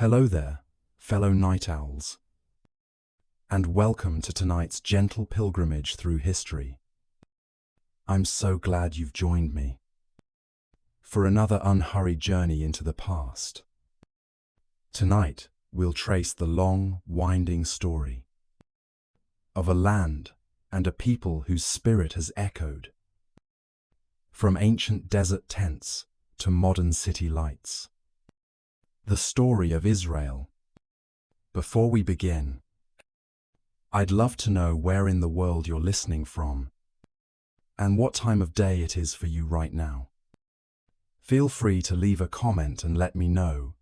Hello there, fellow night owls, and welcome to tonight's gentle pilgrimage through history. I'm so glad you've joined me for another unhurried journey into the past. Tonight, we'll trace the long, winding story of a land and a people whose spirit has echoed from ancient desert tents to modern city lights. The story of Israel. Before we begin, I'd love to know where in the world you're listening from and what time of day it is for you right now. Feel free to leave a comment and let me know.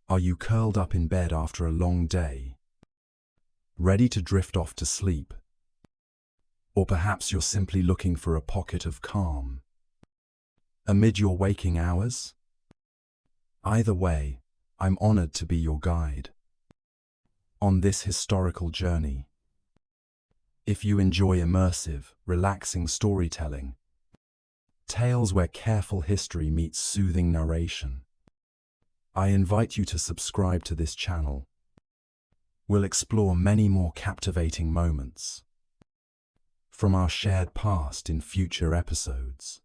Are you curled up in bed after a long day, ready to drift off to sleep? Or perhaps you're simply looking for a pocket of calm amid your waking hours? Either way, I'm honored to be your guide on this historical journey. If you enjoy immersive, relaxing storytelling, tales where careful history meets soothing narration, I invite you to subscribe to this channel. We'll explore many more captivating moments from our shared past in future episodes.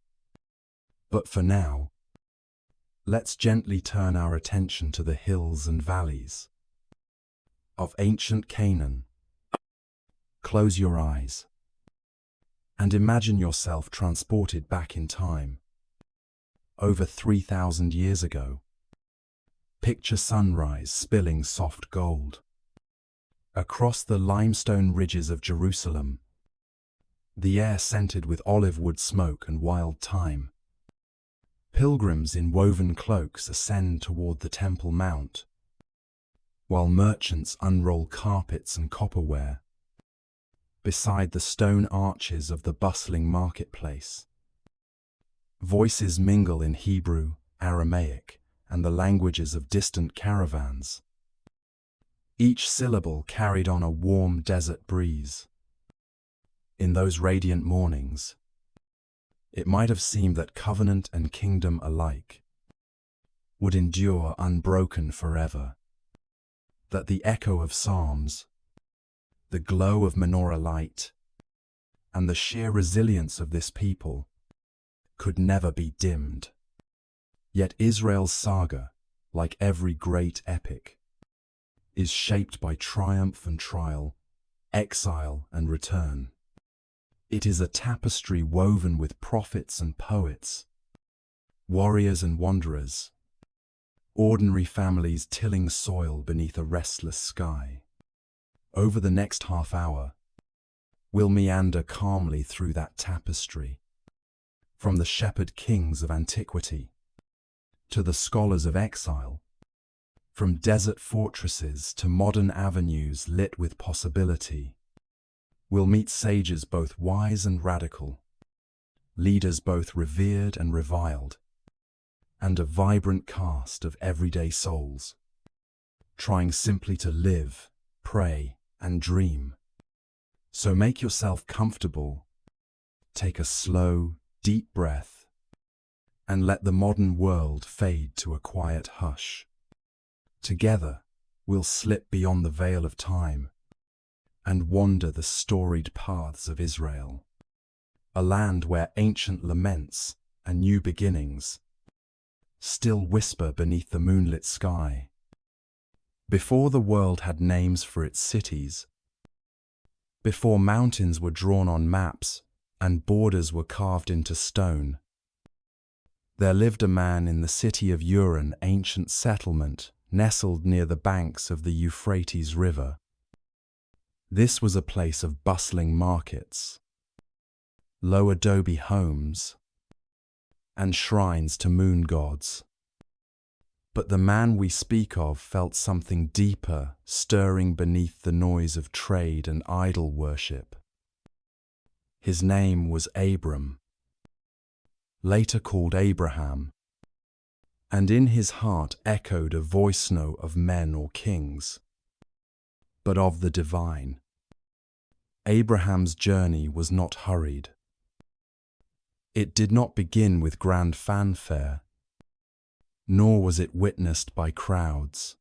But for now, let's gently turn our attention to the hills and valleys of ancient Canaan. Close your eyes and imagine yourself transported back in time, over 3,000 years ago. Picture sunrise spilling soft gold across the limestone ridges of Jerusalem, the air scented with olive wood smoke and wild thyme. Pilgrims in woven cloaks ascend toward the Temple Mount, while merchants unroll carpets and copperware beside the stone arches of the bustling marketplace. Voices mingle in Hebrew, Aramaic, and the languages of distant caravans, each syllable carried on a warm desert breeze. In those radiant mornings, it might have seemed that covenant and kingdom alike would endure unbroken forever, that the echo of psalms, the glow of menorah light, and the sheer resilience of this people could never be dimmed. Yet Israel's saga, like every great epic, is shaped by triumph and trial, exile and return. It is a tapestry woven with prophets and poets, warriors and wanderers, ordinary families tilling soil beneath a restless sky. Over the next half hour, we'll meander calmly through that tapestry, from the shepherd kings of antiquity to the scholars of exile, from desert fortresses to modern avenues lit with possibility. We'll meet sages both wise and radical, leaders both revered and reviled, and a vibrant cast of everyday souls, trying simply to live, pray, and dream. So make yourself comfortable, take a slow, deep breath, and let the modern world fade to a quiet hush. Together, we'll slip beyond the veil of time and wander the storied paths of Israel, a land where ancient laments and new beginnings still whisper beneath the moonlit sky. Before the world had names for its cities, before mountains were drawn on maps and borders were carved into stone, there lived a man in the city of Ur, an ancient settlement nestled near the banks of the Euphrates River. This was a place of bustling markets, low adobe homes, and shrines to moon gods. But the man we speak of felt something deeper stirring beneath the noise of trade and idol worship. His name was Abram, later called Abraham, and in his heart echoed a voice no of men or kings, but of the divine. Abraham's journey was not hurried. It did not begin with grand fanfare, nor was it witnessed by crowds.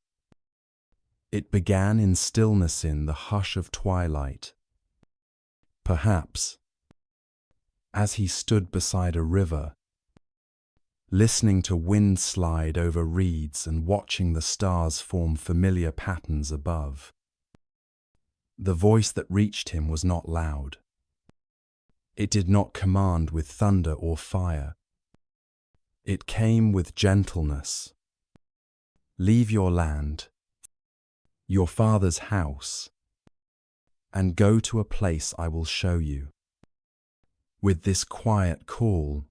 It began in stillness in the hush of twilight. Perhaps, as he stood beside a river, listening to wind slide over reeds and watching the stars form familiar patterns above. The voice that reached him was not loud. It did not command with thunder or fire. It came with gentleness. Leave your land, your father's house, and go to a place I will show you. With this quiet call,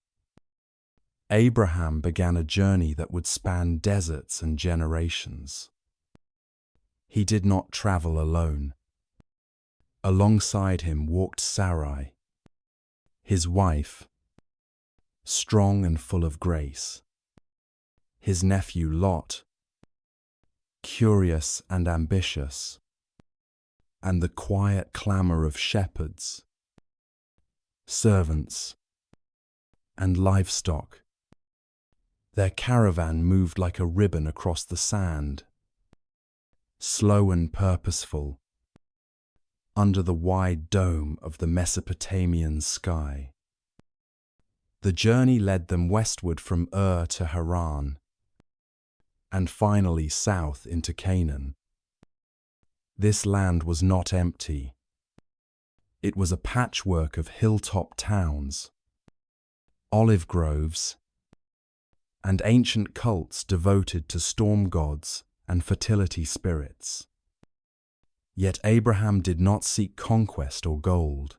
Abraham began a journey that would span deserts and generations. He did not travel alone. Alongside him walked Sarai, his wife, strong and full of grace. His nephew Lot, curious and ambitious, and the quiet clamor of shepherds, servants, and livestock. Their caravan moved like a ribbon across the sand, slow and purposeful, under the wide dome of the Mesopotamian sky. The journey led them westward from Ur to Haran, and finally south into Canaan. This land was not empty. It was a patchwork of hilltop towns, olive groves, and ancient cults devoted to storm gods and fertility spirits. Yet Abraham did not seek conquest or gold.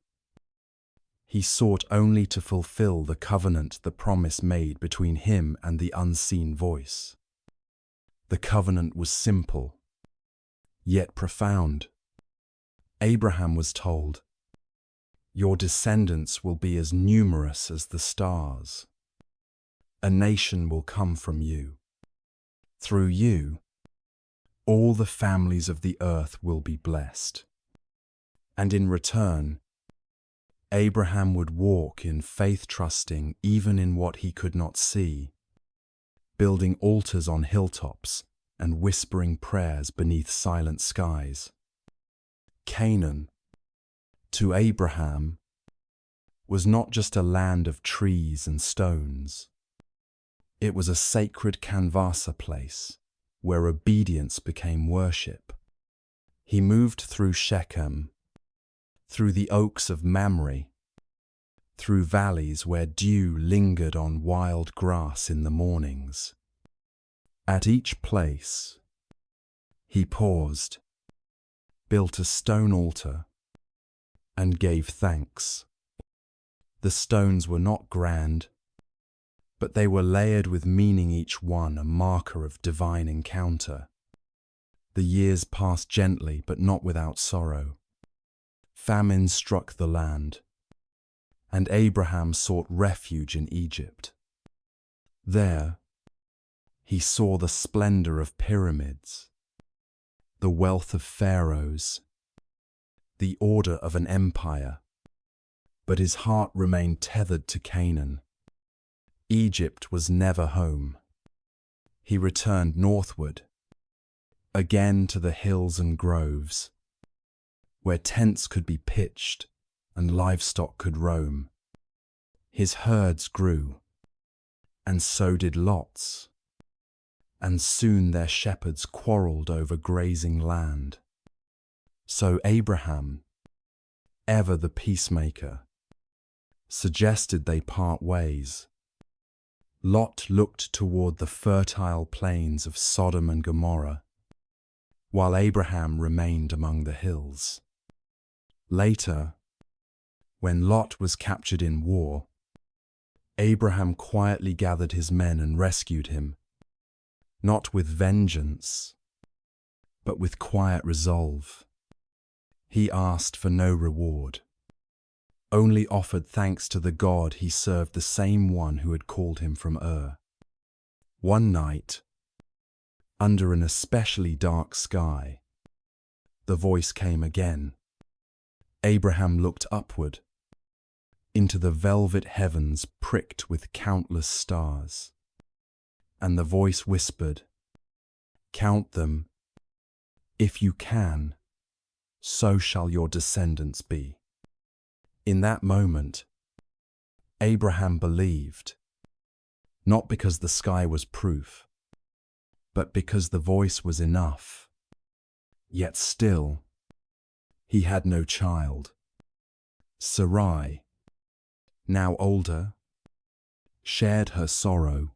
He sought only to fulfill the covenant the promise made between him and the unseen voice. The covenant was simple, yet profound. Abraham was told, "Your descendants will be as numerous as the stars. A nation will come from you. Through you, all the families of the earth will be blessed." And in return, Abraham would walk in faith, trusting even in what he could not see, building altars on hilltops and whispering prayers beneath silent skies. Canaan, to Abraham, was not just a land of trees and stones. It was a sacred canvasa place where obedience became worship. He moved through Shechem, through the oaks of Mamre, through valleys where dew lingered on wild grass in the mornings. At each place, he paused, built a stone altar, and gave thanks. The stones were not grand, but they were layered with meaning, each one a marker of divine encounter. The years passed gently, but not without sorrow. Famine struck the land, and Abraham sought refuge in Egypt. There, he saw the splendor of pyramids, the wealth of pharaohs, the order of an empire, but his heart remained tethered to Canaan. Egypt was never home. He returned northward, again to the hills and groves, where tents could be pitched and livestock could roam. His herds grew, and so did Lot's, and soon their shepherds quarreled over grazing land. So Abraham, ever the peacemaker, suggested they part ways. Lot looked toward the fertile plains of Sodom and Gomorrah, while Abraham remained among the hills. Later, when Lot was captured in war, Abraham quietly gathered his men and rescued him, not with vengeance, but with quiet resolve. He asked for no reward, only offered thanks to the God he served, the same one who had called him from Ur. One night, under an especially dark sky, the voice came again. Abraham looked upward, into the velvet heavens pricked with countless stars, and the voice whispered, "Count them. If you can, so shall your descendants be. In that moment, Abraham believed, not because the sky was proof, but because the voice was enough. Yet still, he had no child. Sarai, now older, shared her sorrow,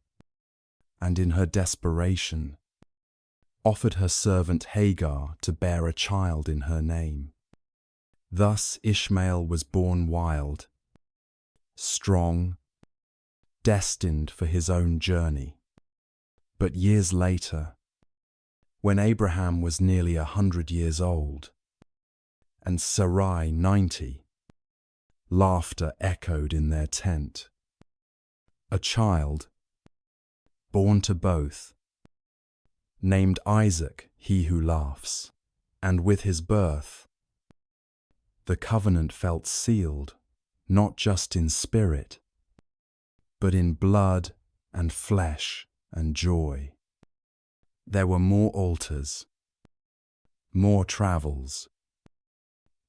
and in her desperation, offered her servant Hagar to bear a child in her name. Thus Ishmael was born wild, strong, destined for his own journey. But years later, when Abraham was nearly 100 years old, and Sarai 90, laughter echoed in their tent. A child, born to both, named Isaac, he who laughs, and with his birth, the covenant felt sealed, not just in spirit, but in blood and flesh and joy. There were more altars, more travels,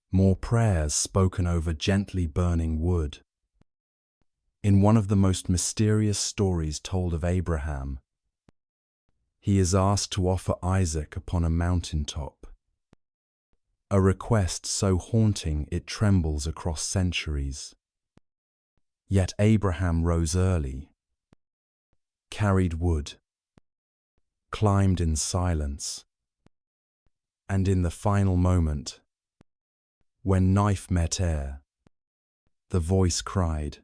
more prayers spoken over gently burning wood. In one of the most mysterious stories told of Abraham, he is asked to offer Isaac upon a mountaintop, a request so haunting it trembles across centuries. Yet Abraham rose early, carried wood, climbed in silence, and in the final moment, when knife met air, the voice cried,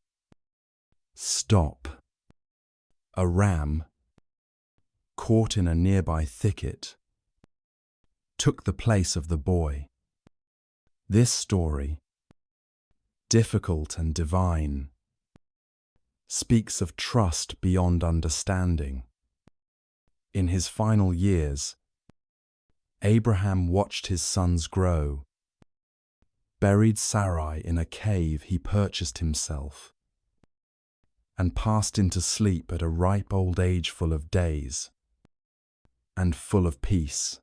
"Stop!" A ram, caught in a nearby thicket, took the place of the boy. This story, difficult and divine, speaks of trust beyond understanding. In his final years, Abraham watched his sons grow, buried Sarai in a cave he purchased himself, and passed into sleep at a ripe old age full of days and full of peace.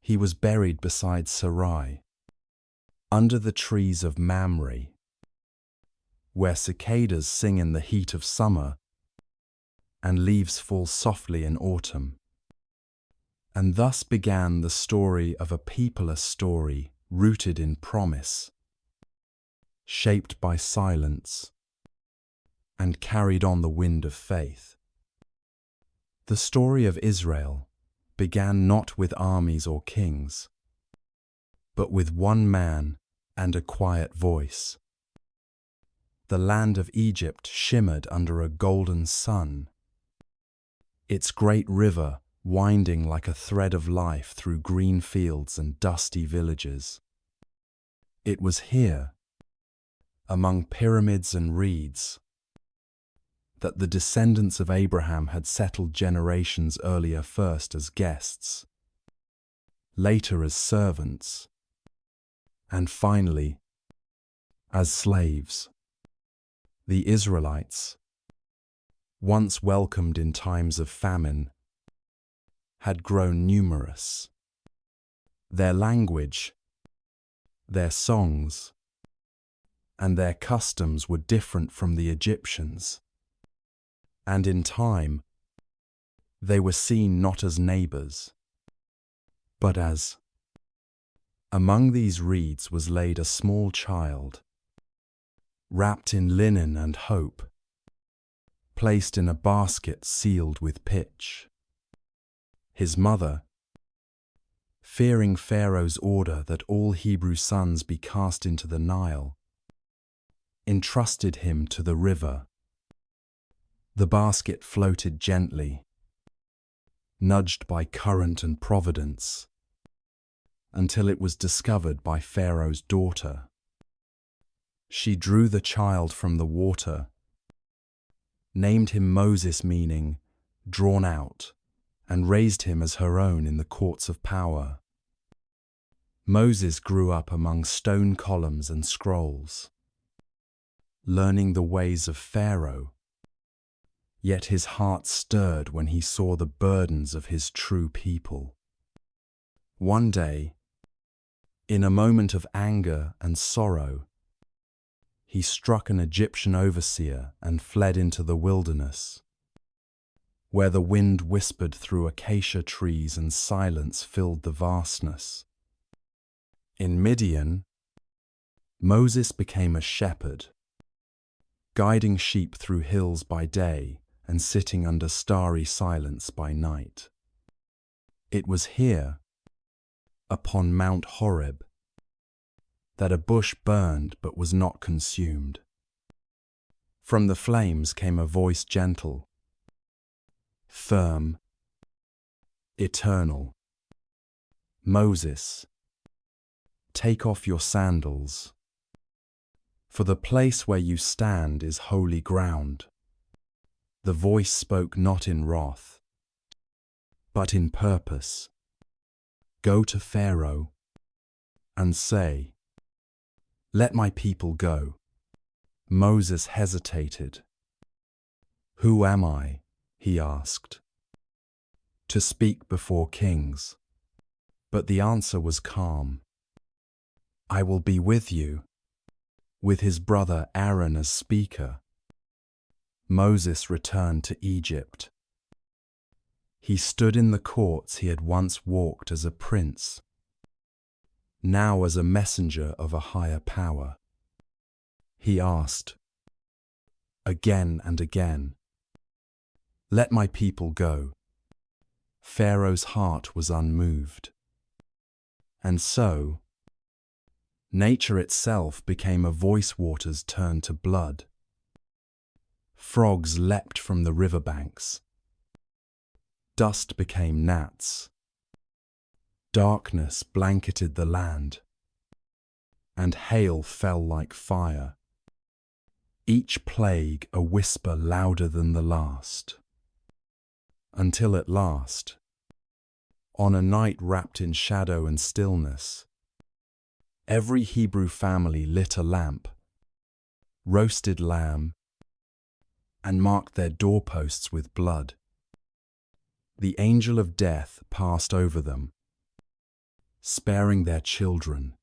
He was buried beside Sarai, under the trees of Mamre, where cicadas sing in the heat of summer and leaves fall softly in autumn. And thus began the story of a people, a story rooted in promise, shaped by silence, and carried on the wind of faith. The story of Israel began not with armies or kings, but with one man and a quiet voice. The land of Egypt shimmered under a golden sun, its great river winding like a thread of life through green fields and dusty villages. It was here, among pyramids and reeds, that the descendants of Abraham had settled generations earlier, first as guests, later as servants, and finally as slaves. The Israelites, once welcomed in times of famine, had grown numerous. Their language, their songs, and their customs were different from the Egyptians, and in time, they were seen not as neighbors, but as. Among these reeds was laid a small child, wrapped in linen and hope, placed in a basket sealed with pitch. His mother, fearing Pharaoh's order that all Hebrew sons be cast into the Nile, entrusted him to the river. The basket floated gently, nudged by current and providence, until it was discovered by Pharaoh's daughter. She drew the child from the water, named him Moses, meaning drawn out, and raised him as her own in the courts of power. Moses grew up among stone columns and scrolls, learning the ways of Pharaoh, yet his heart stirred when he saw the burdens of his true people. One day, in a moment of anger and sorrow, he struck an Egyptian overseer and fled into the wilderness, where the wind whispered through acacia trees and silence filled the vastness. In Midian, Moses became a shepherd, guiding sheep through hills by day and sitting under starry silence by night. It was here, upon Mount Horeb, that a bush burned but was not consumed. From the flames came a voice gentle, firm, eternal. Moses, take off your sandals, for the place where you stand is holy ground. The voice spoke not in wrath, but in purpose. Go to Pharaoh and say, let my people go. Moses hesitated. Who am I, he asked, to speak before kings? But the answer was calm. I will be with you, with his brother Aaron as speaker. Moses returned to Egypt. He stood in the courts he had once walked as a prince, now as a messenger of a higher power. He asked, again and again, let my people go. Pharaoh's heart was unmoved. And so, nature itself became a voice waters turned to blood. Frogs leapt from the riverbanks. Dust became gnats. Darkness blanketed the land, and hail fell like fire, each plague a whisper louder than the last. Until at last, on a night wrapped in shadow and stillness, every Hebrew family lit a lamp, roasted lamb, and marked their doorposts with blood. The angel of death passed over them, sparing their children,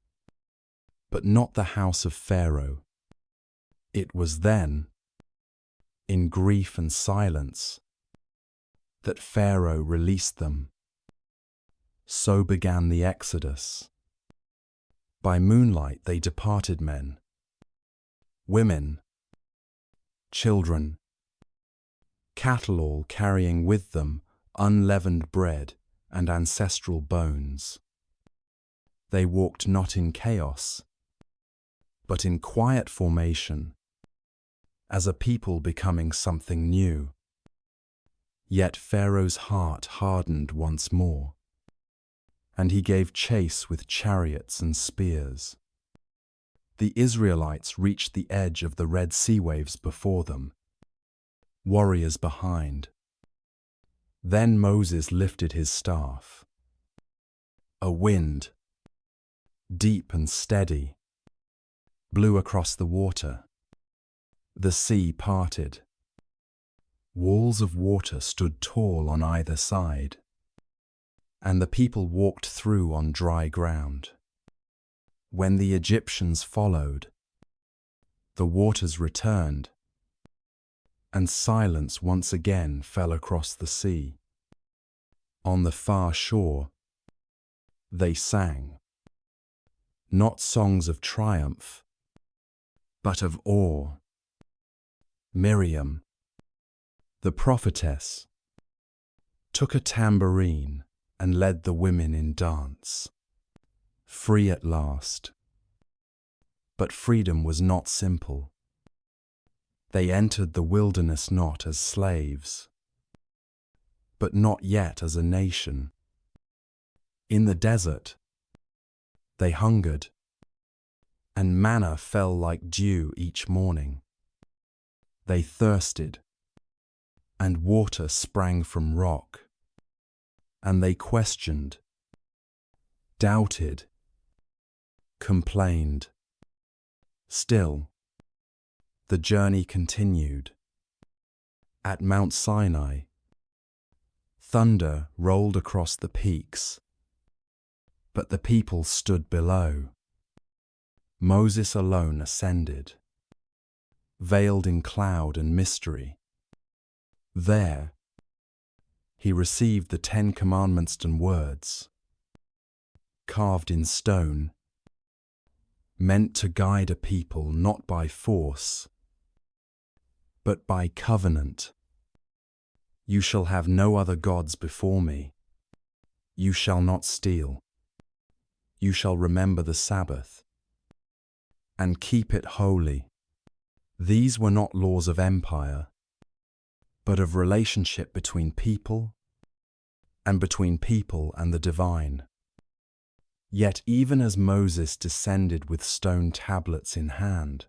but not the house of Pharaoh. It was then, in grief and silence, that Pharaoh released them. So began the Exodus. By moonlight they departed men, women, children, cattle, all carrying with them unleavened bread and ancestral bones. They walked not in chaos, but in quiet formation, as a people becoming something new. Yet Pharaoh's heart hardened once more, and he gave chase with chariots and spears. The Israelites reached the edge of the Red Sea waves before them, warriors behind. Then Moses lifted his staff. A wind, deep and steady, blew across the water. The sea parted. Walls of water stood tall on either side, and the people walked through on dry ground. When the Egyptians followed, the waters returned, and silence once again fell across the sea. On the far shore, they sang, not songs of triumph, but of awe. Miriam, the prophetess, took a tambourine and led the women in dance, free at last. But freedom was not simple. They entered the wilderness not as slaves, but not yet as a nation. In the desert, they hungered, and manna fell like dew each morning. They thirsted, and water sprang from rock, and they questioned, doubted, complained. Still, the journey continued. At Mount Sinai, thunder rolled across the peaks, but the people stood below. Moses alone ascended, veiled in cloud and mystery. There, he received the 10 Commandments and words, carved in stone, meant to guide a people not by force, but by covenant. You shall have no other gods before me. You shall not steal. You shall remember the Sabbath and keep it holy. These were not laws of empire, but of relationship between people and between people and the divine. Yet even as Moses descended with stone tablets in hand,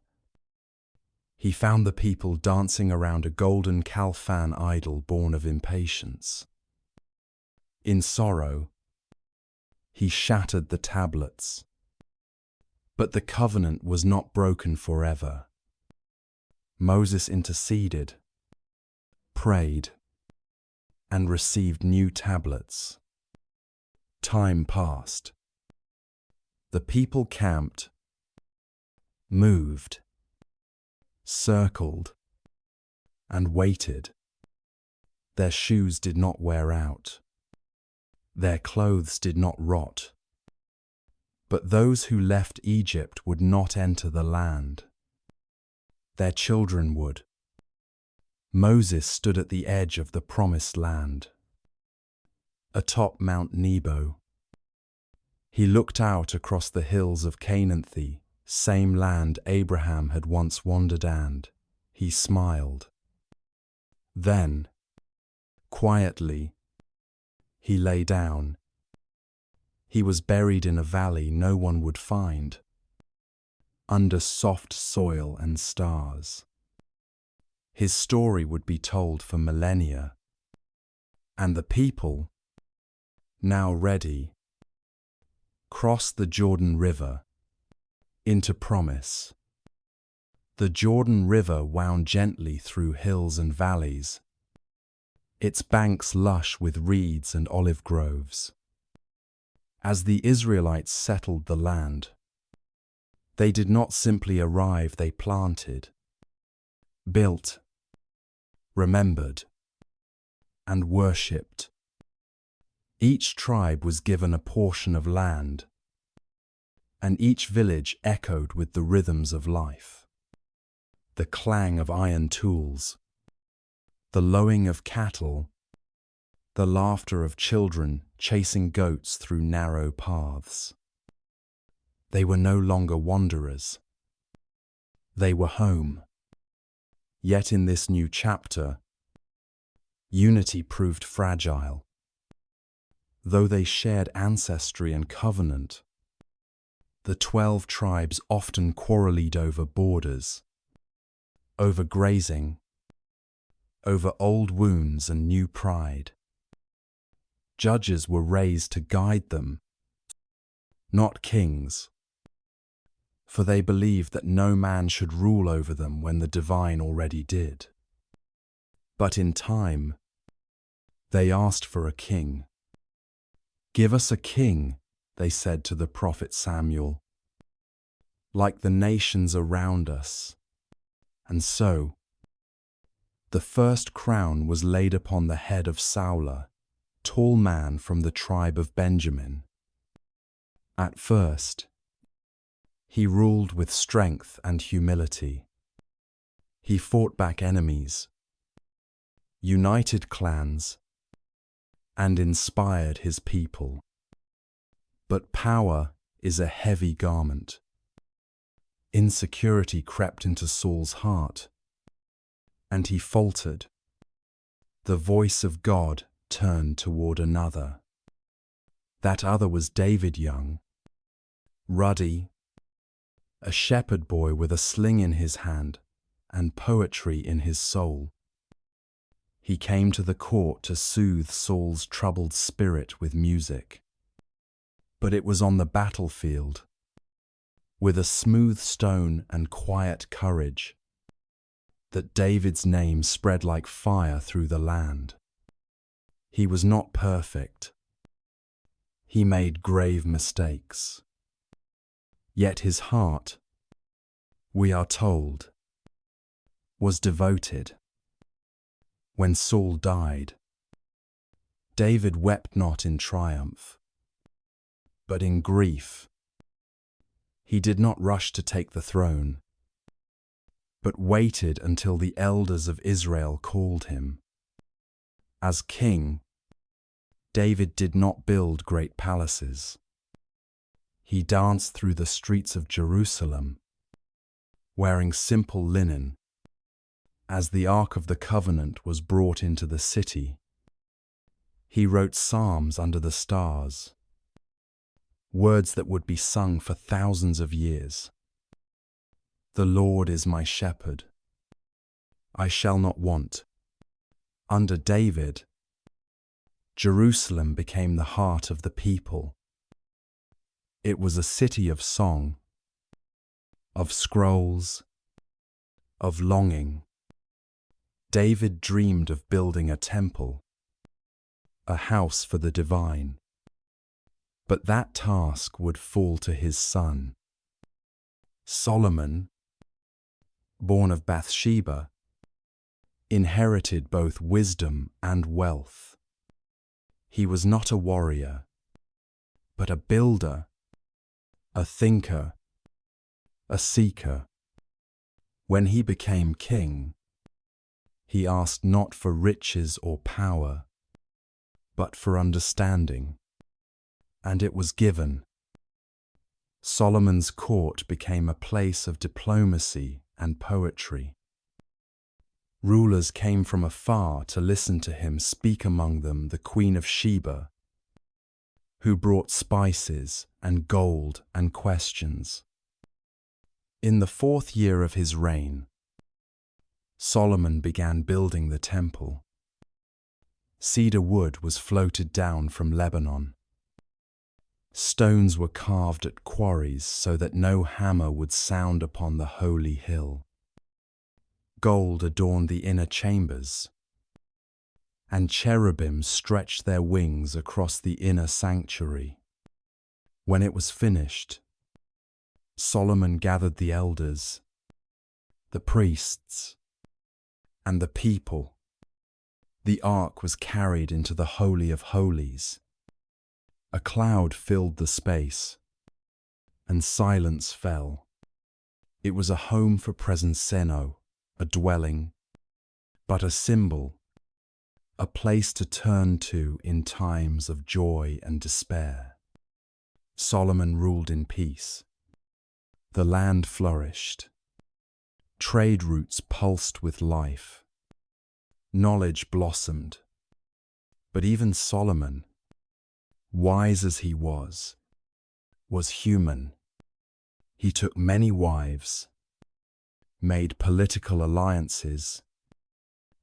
he found the people dancing around a golden Calphan idol born of impatience. In sorrow, he shattered the tablets. But the covenant was not broken forever. Moses interceded, prayed, and received new tablets. Time passed. The people camped, moved, circled, and waited. Their shoes did not wear out. Their clothes did not rot. But those who left Egypt would not enter the land. Their children would. Moses stood at the edge of the promised land, atop Mount Nebo. He looked out across the hills of Canaan, the same land Abraham had once wandered, and he smiled. Then, quietly, he lay down. He was buried in a valley no one would find, under soft soil and stars. His story would be told for millennia, and the people, now ready, crossed the Jordan River into promise. The Jordan River wound gently through hills and valleys, its banks lush with reeds and olive groves. As the Israelites settled the land, they did not simply arrive, they planted, built, remembered, and worshipped. Each tribe was given a portion of land, and each village echoed with the rhythms of life. The clang of iron tools, the lowing of cattle, the laughter of children chasing goats through narrow paths. They were no longer wanderers. They were home. Yet in this new chapter, unity proved fragile. Though they shared ancestry and covenant, the 12 tribes often quarreled over borders, over grazing, over old wounds and new pride. Judges were raised to guide them, not kings, for they believed that no man should rule over them when the divine already did. But in time, they asked for a king. "Give us a king," they said to the prophet Samuel, "like the nations around us." And so, the first crown was laid upon the head of Saul, tall man from the tribe of Benjamin. At first, he ruled with strength and humility. He fought back enemies, united clans, and inspired his people. But power is a heavy garment. Insecurity crept into Saul's heart, and he faltered. The voice of God turned toward another. That other was David, young, ruddy, a shepherd boy with a sling in his hand and poetry in his soul. He came to the court to soothe Saul's troubled spirit with music. But it was on the battlefield, with a smooth stone and quiet courage, that David's name spread like fire through the land. He was not perfect. He made grave mistakes. Yet his heart, we are told, was devoted. When Saul died, David wept not in triumph, but in grief. He did not rush to take the throne, but waited until the elders of Israel called him. As king, David did not build great palaces. He danced through the streets of Jerusalem, wearing simple linen, as the Ark of the Covenant was brought into the city. He wrote psalms under the stars, words that would be sung for thousands of years. The Lord is my shepherd. I shall not want. Under David, Jerusalem became the heart of the people. It was a city of song, of scrolls, of longing. David dreamed of building a temple, a house for the divine. But that task would fall to his son. Solomon, born of Bathsheba, inherited both wisdom and wealth. He was not a warrior, but a builder, a thinker, a seeker. When he became king, he asked not for riches or power, but for understanding, and it was given. Solomon's court became a place of diplomacy and poetry. Rulers came from afar to listen to him speak, among them the Queen of Sheba, who brought spices and gold and questions. In the 4th year of his reign, Solomon began building the temple. Cedar wood was floated down from Lebanon. Stones were carved at quarries so that no hammer would sound upon the holy hill. Gold adorned the inner chambers, and cherubim stretched their wings across the inner sanctuary. When it was finished, Solomon gathered the elders, the priests, and the people. The ark was carried into the Holy of Holies. A cloud filled the space, and silence fell. It was a home for Presenseno, a dwelling, but a symbol, a place to turn to in times of joy and despair. Solomon ruled in peace. The land flourished. Trade routes pulsed with life. Knowledge blossomed. But even Solomon, wise as he was human. He took many wives, made political alliances,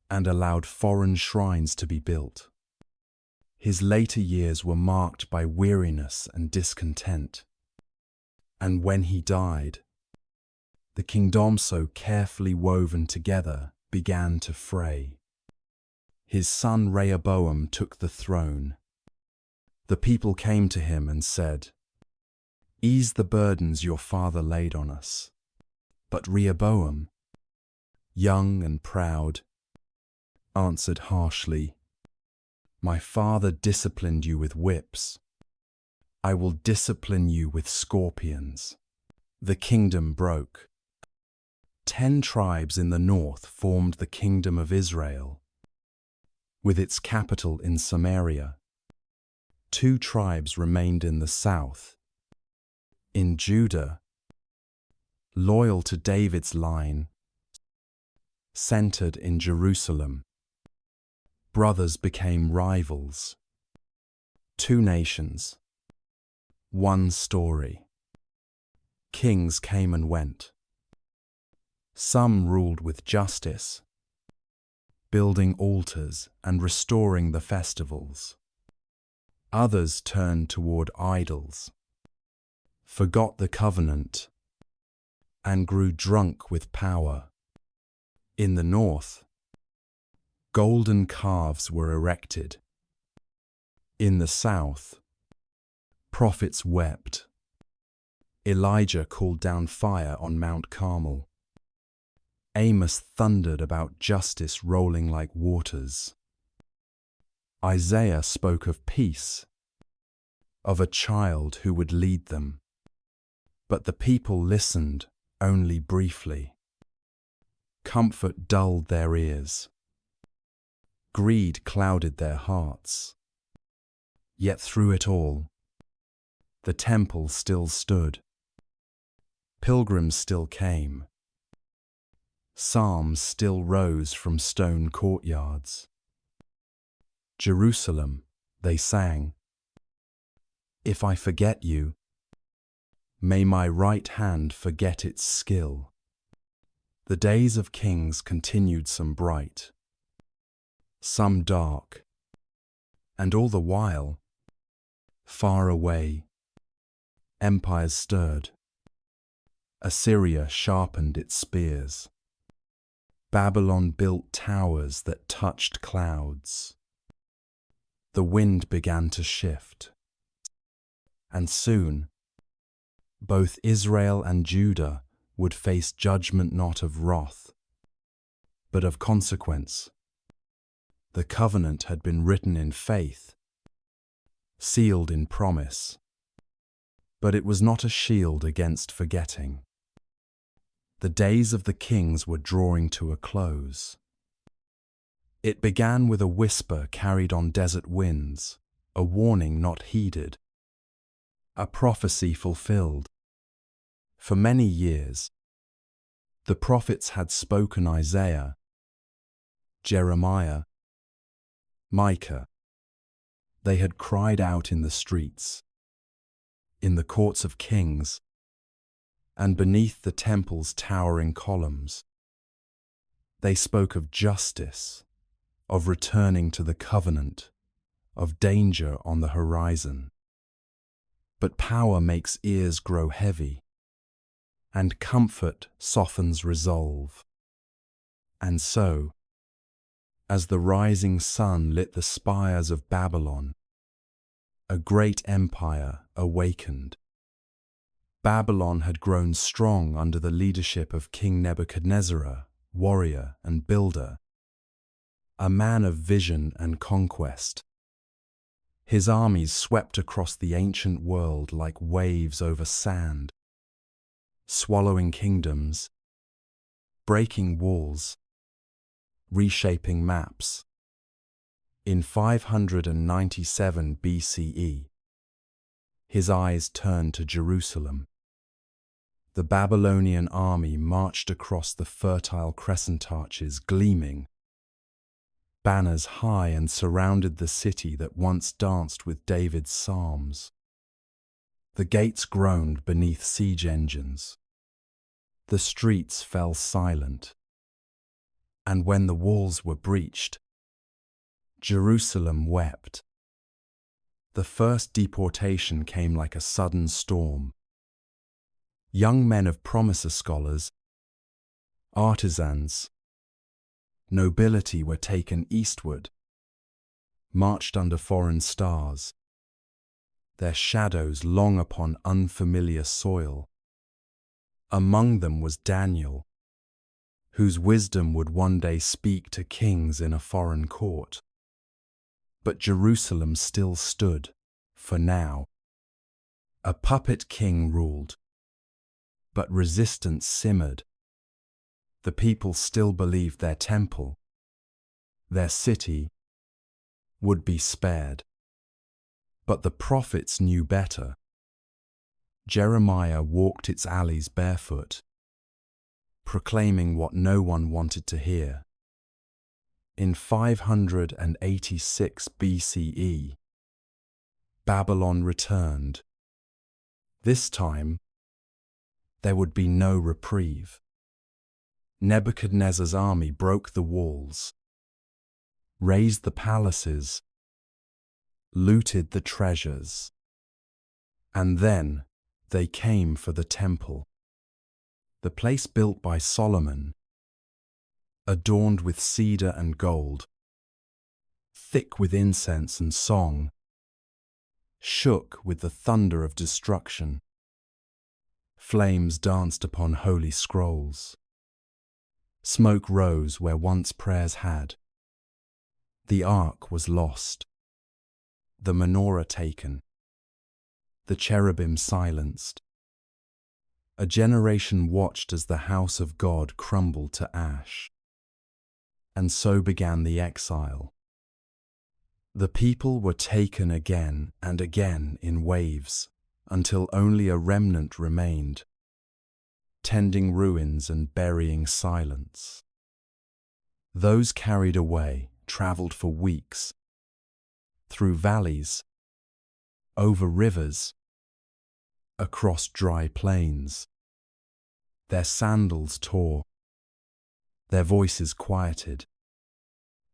and allowed foreign shrines to be built. His later years were marked by weariness and discontent. And when he died, the kingdom so carefully woven together began to fray. His son Rehoboam took the throne. The people came to him and said, "Ease the burdens your father laid on us." But Rehoboam, young and proud, answered harshly, "My father disciplined you with whips. I will discipline you with scorpions." The kingdom broke. 10 tribes in the north formed the kingdom of Israel, with its capital in Samaria. 2 tribes remained in the south. In Judah, loyal to David's line, centered in Jerusalem, brothers became rivals. 2 nations, 1 story. Kings came and went. Some ruled with justice, building altars and restoring the festivals. Others turned toward idols, forgot the covenant, and grew drunk with power. In the north, golden calves were erected. In the south, Prophets wept. Elijah called down fire on Mount Carmel. Amos thundered about justice rolling like waters. Isaiah spoke of peace, of a child who would lead them. But the people listened only briefly. Comfort dulled their ears. Greed clouded their hearts. Yet through it all, the temple still stood. Pilgrims still came. Psalms still rose from stone courtyards. Jerusalem, they sang, if I forget you, may my right hand forget its skill. The days of kings continued, some bright, some dark, and all the while, far away, empires stirred. Assyria sharpened its spears. Babylon built towers that touched clouds. The wind began to shift. And soon, both Israel and Judah would face judgment not of wrath, but of consequence. The covenant had been written in faith, sealed in promise, but it was not a shield against forgetting. The days of the kings were drawing to a close. It began with a whisper carried on desert winds, a warning not heeded, a prophecy fulfilled. For many years, the prophets had spoken: Isaiah, Jeremiah, Micah. They had cried out in the streets, in the courts of kings, and beneath the temple's towering columns. They spoke of justice, of returning to the covenant, of danger on the horizon. But power makes ears grow heavy, and comfort softens resolve. And so, as the rising sun lit the spires of Babylon, a great empire awakened. Babylon had grown strong under the leadership of King Nebuchadnezzar, warrior and builder, a man of vision and conquest. His armies swept across the ancient world like waves over sand, swallowing kingdoms, breaking walls, reshaping maps. In 597 BCE, his eyes turned to Jerusalem. The Babylonian army marched across the fertile crescent arches, gleaming. Banners high, and surrounded the city that once danced with David's psalms. The gates groaned beneath siege engines. The streets fell silent. And when the walls were breached, Jerusalem wept. The first deportation came like a sudden storm. Young men of promise, scholars, artisans, nobility were taken eastward, marched under foreign stars, their shadows long upon unfamiliar soil. Among them was Daniel, whose wisdom would one day speak to kings in a foreign court. But Jerusalem still stood, for now. A puppet king ruled, but resistance simmered. The people still believed their temple, their city, would be spared. But the prophets knew better. Jeremiah walked its alleys barefoot, proclaiming what no one wanted to hear. In 586 BCE, Babylon returned. This time, there would be no reprieve. Nebuchadnezzar's army broke the walls, razed the palaces, looted the treasures, and then they came for the temple. The place built by Solomon, adorned with cedar and gold, thick with incense and song. shook with the thunder of destruction. Flames danced upon holy scrolls. Smoke rose where once prayers had. The ark was lost, the menorah taken, the cherubim silenced. A generation watched as the house of God crumbled to ash. And so began the exile. The people were taken again and again in waves, until only a remnant remained, tending ruins and burying silence. Those carried away traveled for weeks, through valleys, over rivers, across dry plains. Their sandals tore, their voices quieted,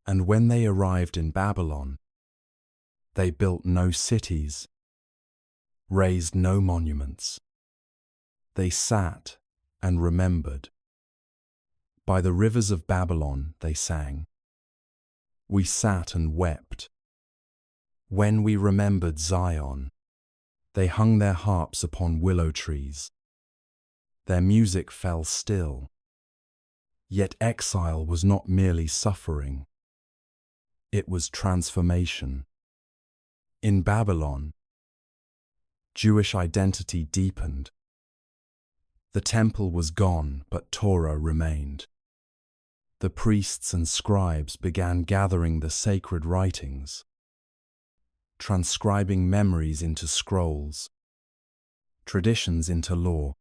and when they arrived in Babylon, they built no cities, raised no monuments. They sat and remembered. By the rivers of Babylon they sang. We sat and wept. When we remembered Zion, they hung their harps upon willow trees. Their music fell still. Yet exile was not merely suffering. It was transformation. In Babylon, Jewish identity deepened. The temple was gone, but Torah remained. The priests and scribes began gathering the sacred writings, transcribing memories into scrolls, traditions into law.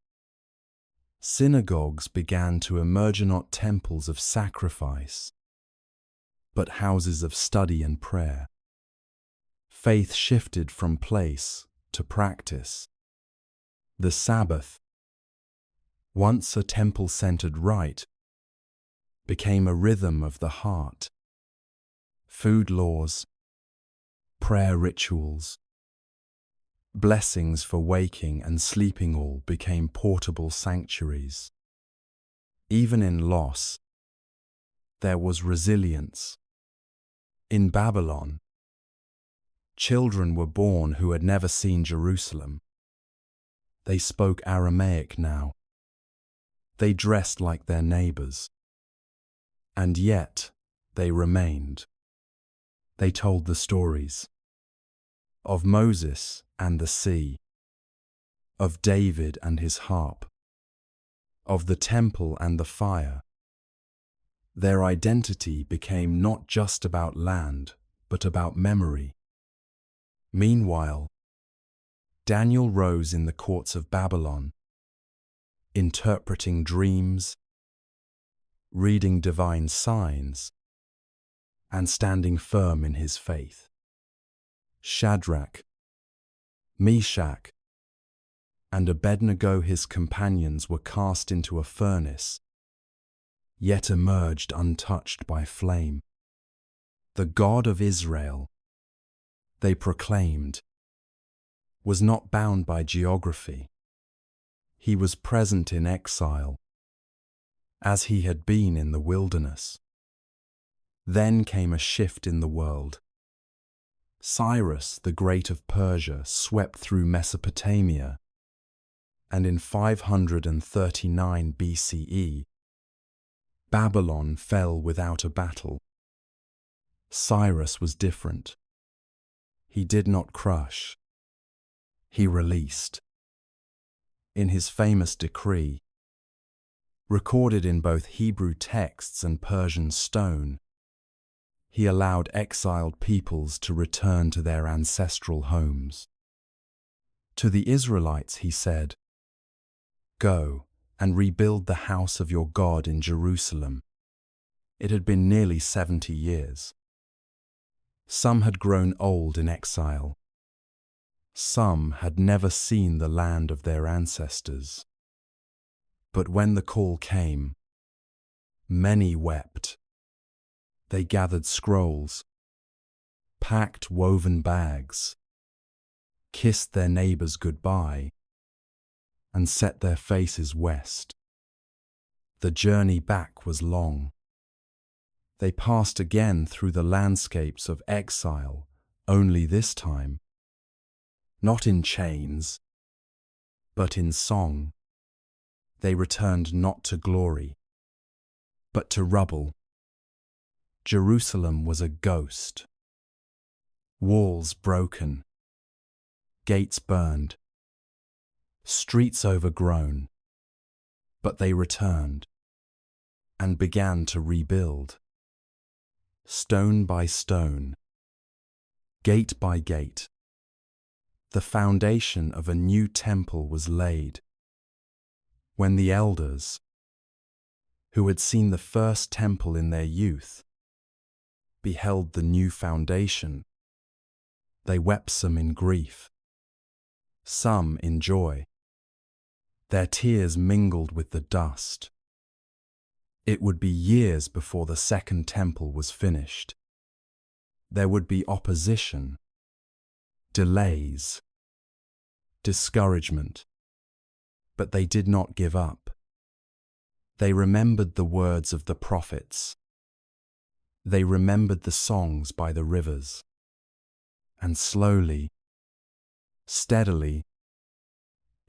Synagogues began to emerge not temples of sacrifice, but houses of study and prayer. Faith shifted from place to practice. The Sabbath, once a temple-centered rite, became a rhythm of the heart. Food laws, prayer rituals, blessings for waking and sleeping all became portable sanctuaries. Even in loss, there was resilience. In Babylon, children were born who had never seen Jerusalem. They spoke Aramaic now. They dressed like their neighbors. And yet, they remained. They told the stories of Moses and the sea, of David and his harp, of the temple and the fire. Their identity became not just about land, but about memory. Meanwhile, Daniel rose in the courts of Babylon, interpreting dreams, reading divine signs, and standing firm in his faith. Shadrach, Meshach, and Abednego, his companions, were cast into a furnace, yet emerged untouched by flame. The God of Israel, they proclaimed, was not bound by geography. He was present in exile, as he had been in the wilderness. Then came a shift in the world. Cyrus the Great of Persia swept through Mesopotamia, and in 539 BCE, Babylon fell without a battle. Cyrus was different. He did not crush. He released. In his famous decree, recorded in both Hebrew texts and Persian stone, he allowed exiled peoples to return to their ancestral homes. To the Israelites he said, "Go and rebuild the house of your God in Jerusalem." It had been nearly 70 years. Some had grown old in exile. Some had never seen the land of their ancestors. But when the call came, many wept. They gathered scrolls, packed woven bags, kissed their neighbors goodbye, and set their faces west. The journey back was long. They passed again through the landscapes of exile, only this time, not in chains, but in song. They returned not to glory, but to rubble. Jerusalem was a ghost. Walls broken, gates burned, streets overgrown, but they returned and began to rebuild. Stone by stone, gate by gate, the foundation of a new temple was laid. When the elders, who had seen the first temple in their youth, beheld the new foundation, they wept, some in grief, some in joy. Their tears mingled with the dust. It would be years before the second temple was finished. There would be opposition, delays, discouragement, but they did not give up. They remembered the words of the prophets. They remembered the songs by the rivers. And slowly, steadily,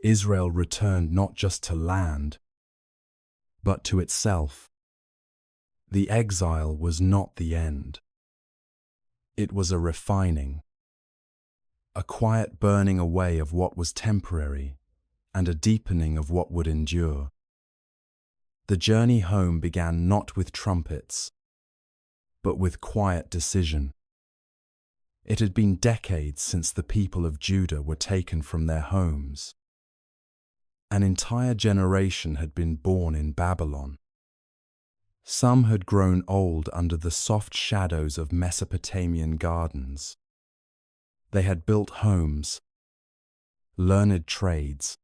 Israel returned not just to land, but to itself. The exile was not the end. It was a refining, a quiet burning away of what was temporary, and a deepening of what would endure. The journey home began not with trumpets, but with quiet decision. It had been decades since the people of Judah were taken from their homes. An entire generation had been born in Babylon. Some had grown old under the soft shadows of Mesopotamian gardens. They had built homes, learned trades,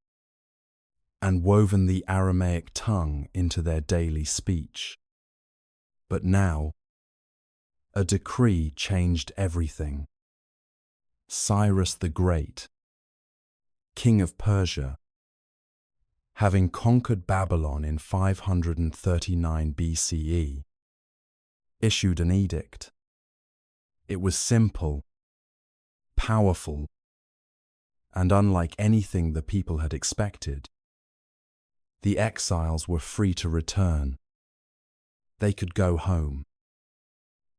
and woven the Aramaic tongue into their daily speech. But now, a decree changed everything. Cyrus the Great, king of Persia, having conquered Babylon in 539 BCE, issued an edict. It was simple, powerful, and unlike anything the people had expected. The exiles were free to return. They could go home.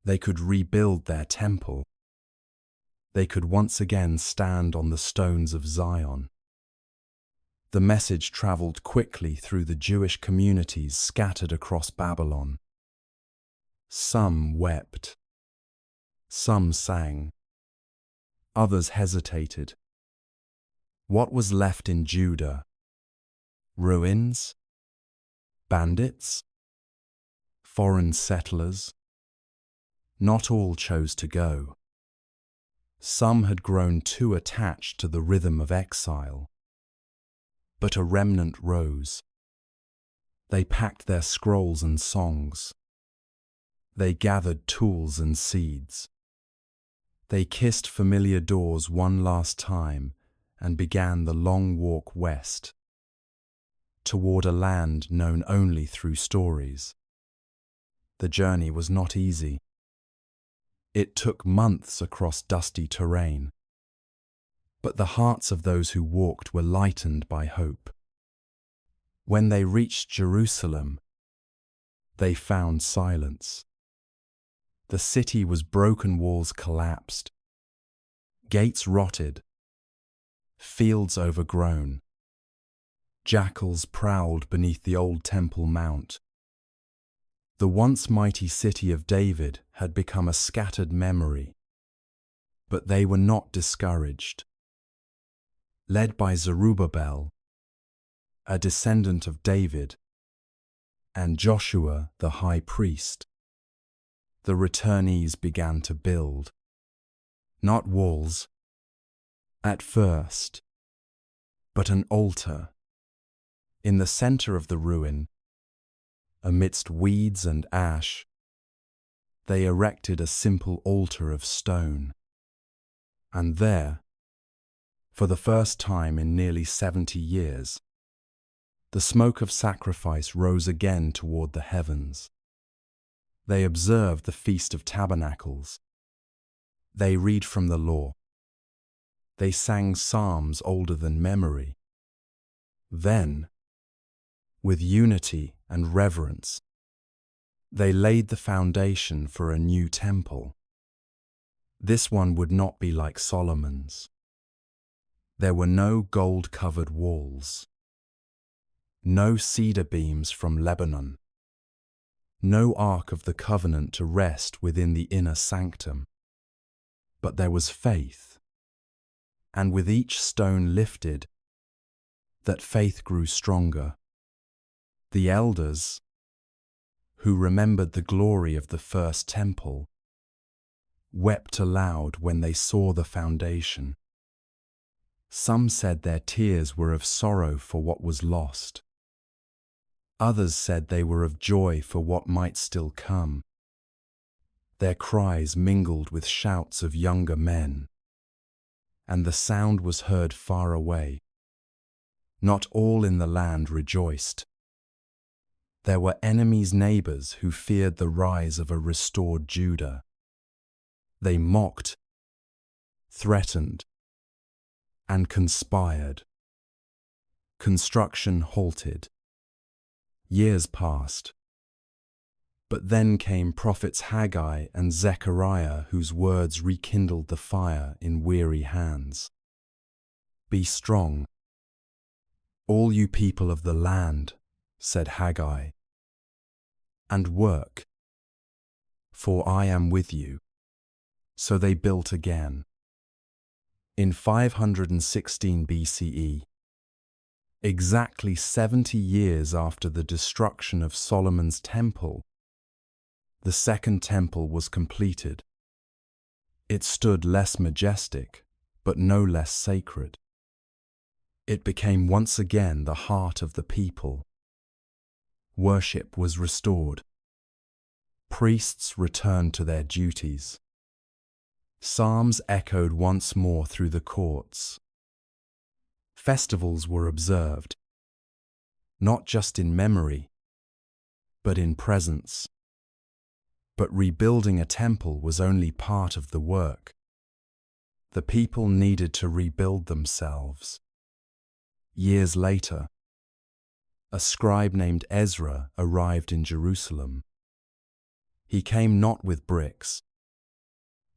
They could rebuild their temple. They could once again stand on the stones of Zion. The message traveled quickly through the Jewish communities scattered across Babylon. Some wept. Some sang. Others hesitated. What was left in Judah? Ruins? Bandits? Foreign settlers? Not all chose to go. Some had grown too attached to the rhythm of exile. But a remnant rose. They packed their scrolls and songs. They gathered tools and seeds. They kissed familiar doors one last time and began the long walk west, toward a land known only through stories. The journey was not easy. It took months across dusty terrain. But the hearts of those who walked were lightened by hope. When they reached Jerusalem, they found silence. The city was broken, walls collapsed, gates rotted, fields overgrown. Jackals prowled beneath the old Temple Mount. The once mighty city of David had become a scattered memory. But they were not discouraged. Led by Zerubbabel, a descendant of David, and Joshua the high priest, the returnees began to build. Not walls, at first, but an altar. In the center of the ruin, amidst weeds and ash, they erected a simple altar of stone. And there, for the first time in nearly 70 years, the smoke of sacrifice rose again toward the heavens. They observed the Feast of Tabernacles. They read from the law. They sang psalms older than memory. Then, with unity and reverence, they laid the foundation for a new temple. This one would not be like Solomon's. There were no gold-covered walls, no cedar beams from Lebanon, no Ark of the Covenant to rest within the inner sanctum. But there was faith, and with each stone lifted, that faith grew stronger. The elders, who remembered the glory of the first temple, wept aloud when they saw the foundation. Some said their tears were of sorrow for what was lost. Others said they were of joy for what might still come. Their cries mingled with shouts of younger men, and the sound was heard far away. Not all in the land rejoiced. There were enemies' neighbors who feared the rise of a restored Judah. They mocked, threatened, and conspired. Construction halted. Years passed. But then came prophets Haggai and Zechariah, whose words rekindled the fire in weary hands. Be strong, all you people of the land, said Haggai, and work, for I am with you. So they built again. In 516 BCE, exactly 70 years after the destruction of Solomon's temple, the second temple was completed. It stood less majestic, but no less sacred. It became once again the heart of the people. Worship was restored. Priests returned to their duties. Psalms echoed once more through the courts. Festivals were observed, not just in memory, but in presence. But rebuilding a temple was only part of the work. The people needed to rebuild themselves. Years later, a scribe named Ezra arrived in Jerusalem. He came not with bricks,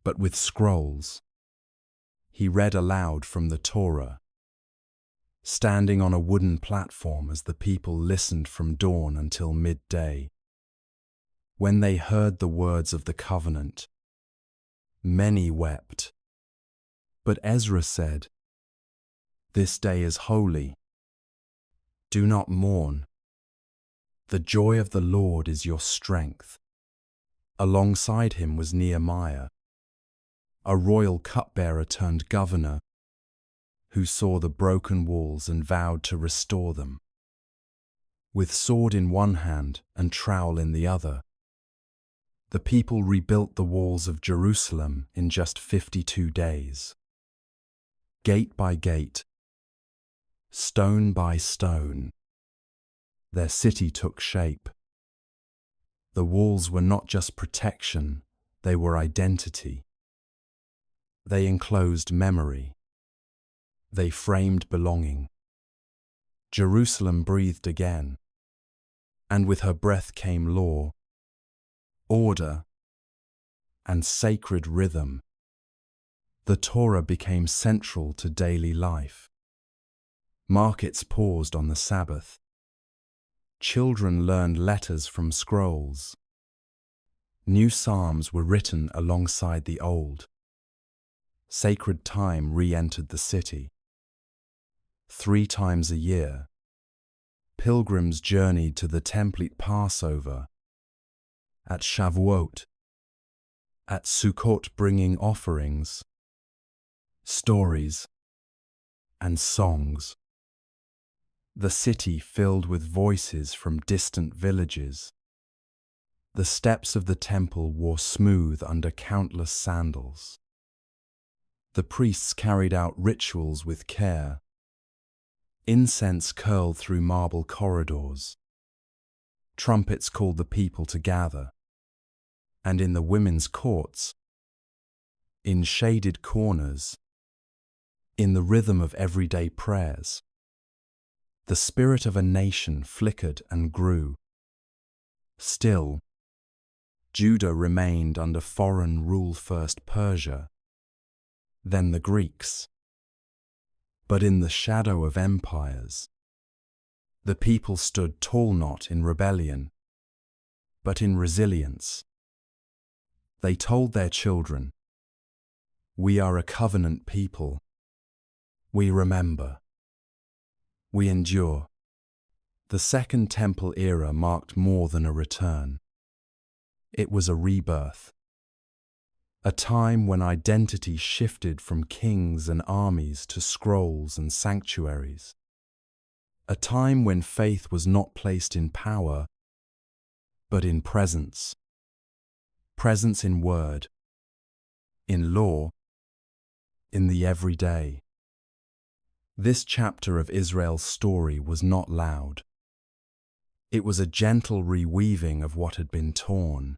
but with scrolls. He read aloud from the Torah, standing on a wooden platform as the people listened from dawn until midday. When they heard the words of the covenant, many wept. But Ezra said, "This day is holy. Do not mourn. The joy of the Lord is your strength." Alongside him was Nehemiah, a royal cupbearer turned governor, who saw the broken walls and vowed to restore them. With sword in one hand and trowel in the other, the people rebuilt the walls of Jerusalem in just 52 days. Gate by gate, stone by stone, their city took shape. The walls were not just protection, they were identity. They enclosed memory. They framed belonging. Jerusalem breathed again, and with her breath came law, order, and sacred rhythm. The Torah became central to daily life. Markets paused on the Sabbath. Children learned letters from scrolls. New psalms were written alongside the old. Sacred time re-entered the city. 3 times a year, pilgrims journeyed to the template Passover, at Shavuot, at Sukkot, bringing offerings, stories, and songs. The city filled with voices from distant villages. The steps of the temple wore smooth under countless sandals. The priests carried out rituals with care. Incense curled through marble corridors. Trumpets called the people to gather. And in the women's courts, in shaded corners, In the rhythm of everyday prayers, the spirit of a nation flickered and grew. Still, Judah remained under foreign rule, first Persia, then the Greeks. But in the shadow of empires, the people stood tall, not in rebellion, but in resilience. They told their children, "We are a covenant people. We remember. We endure." The Second Temple era marked more than a return. It was a rebirth. A time when identity shifted from kings and armies to scrolls and sanctuaries. A time when faith was not placed in power, but in presence. Presence in word, in law, in the everyday. This chapter of Israel's story was not loud. It was a gentle reweaving of what had been torn.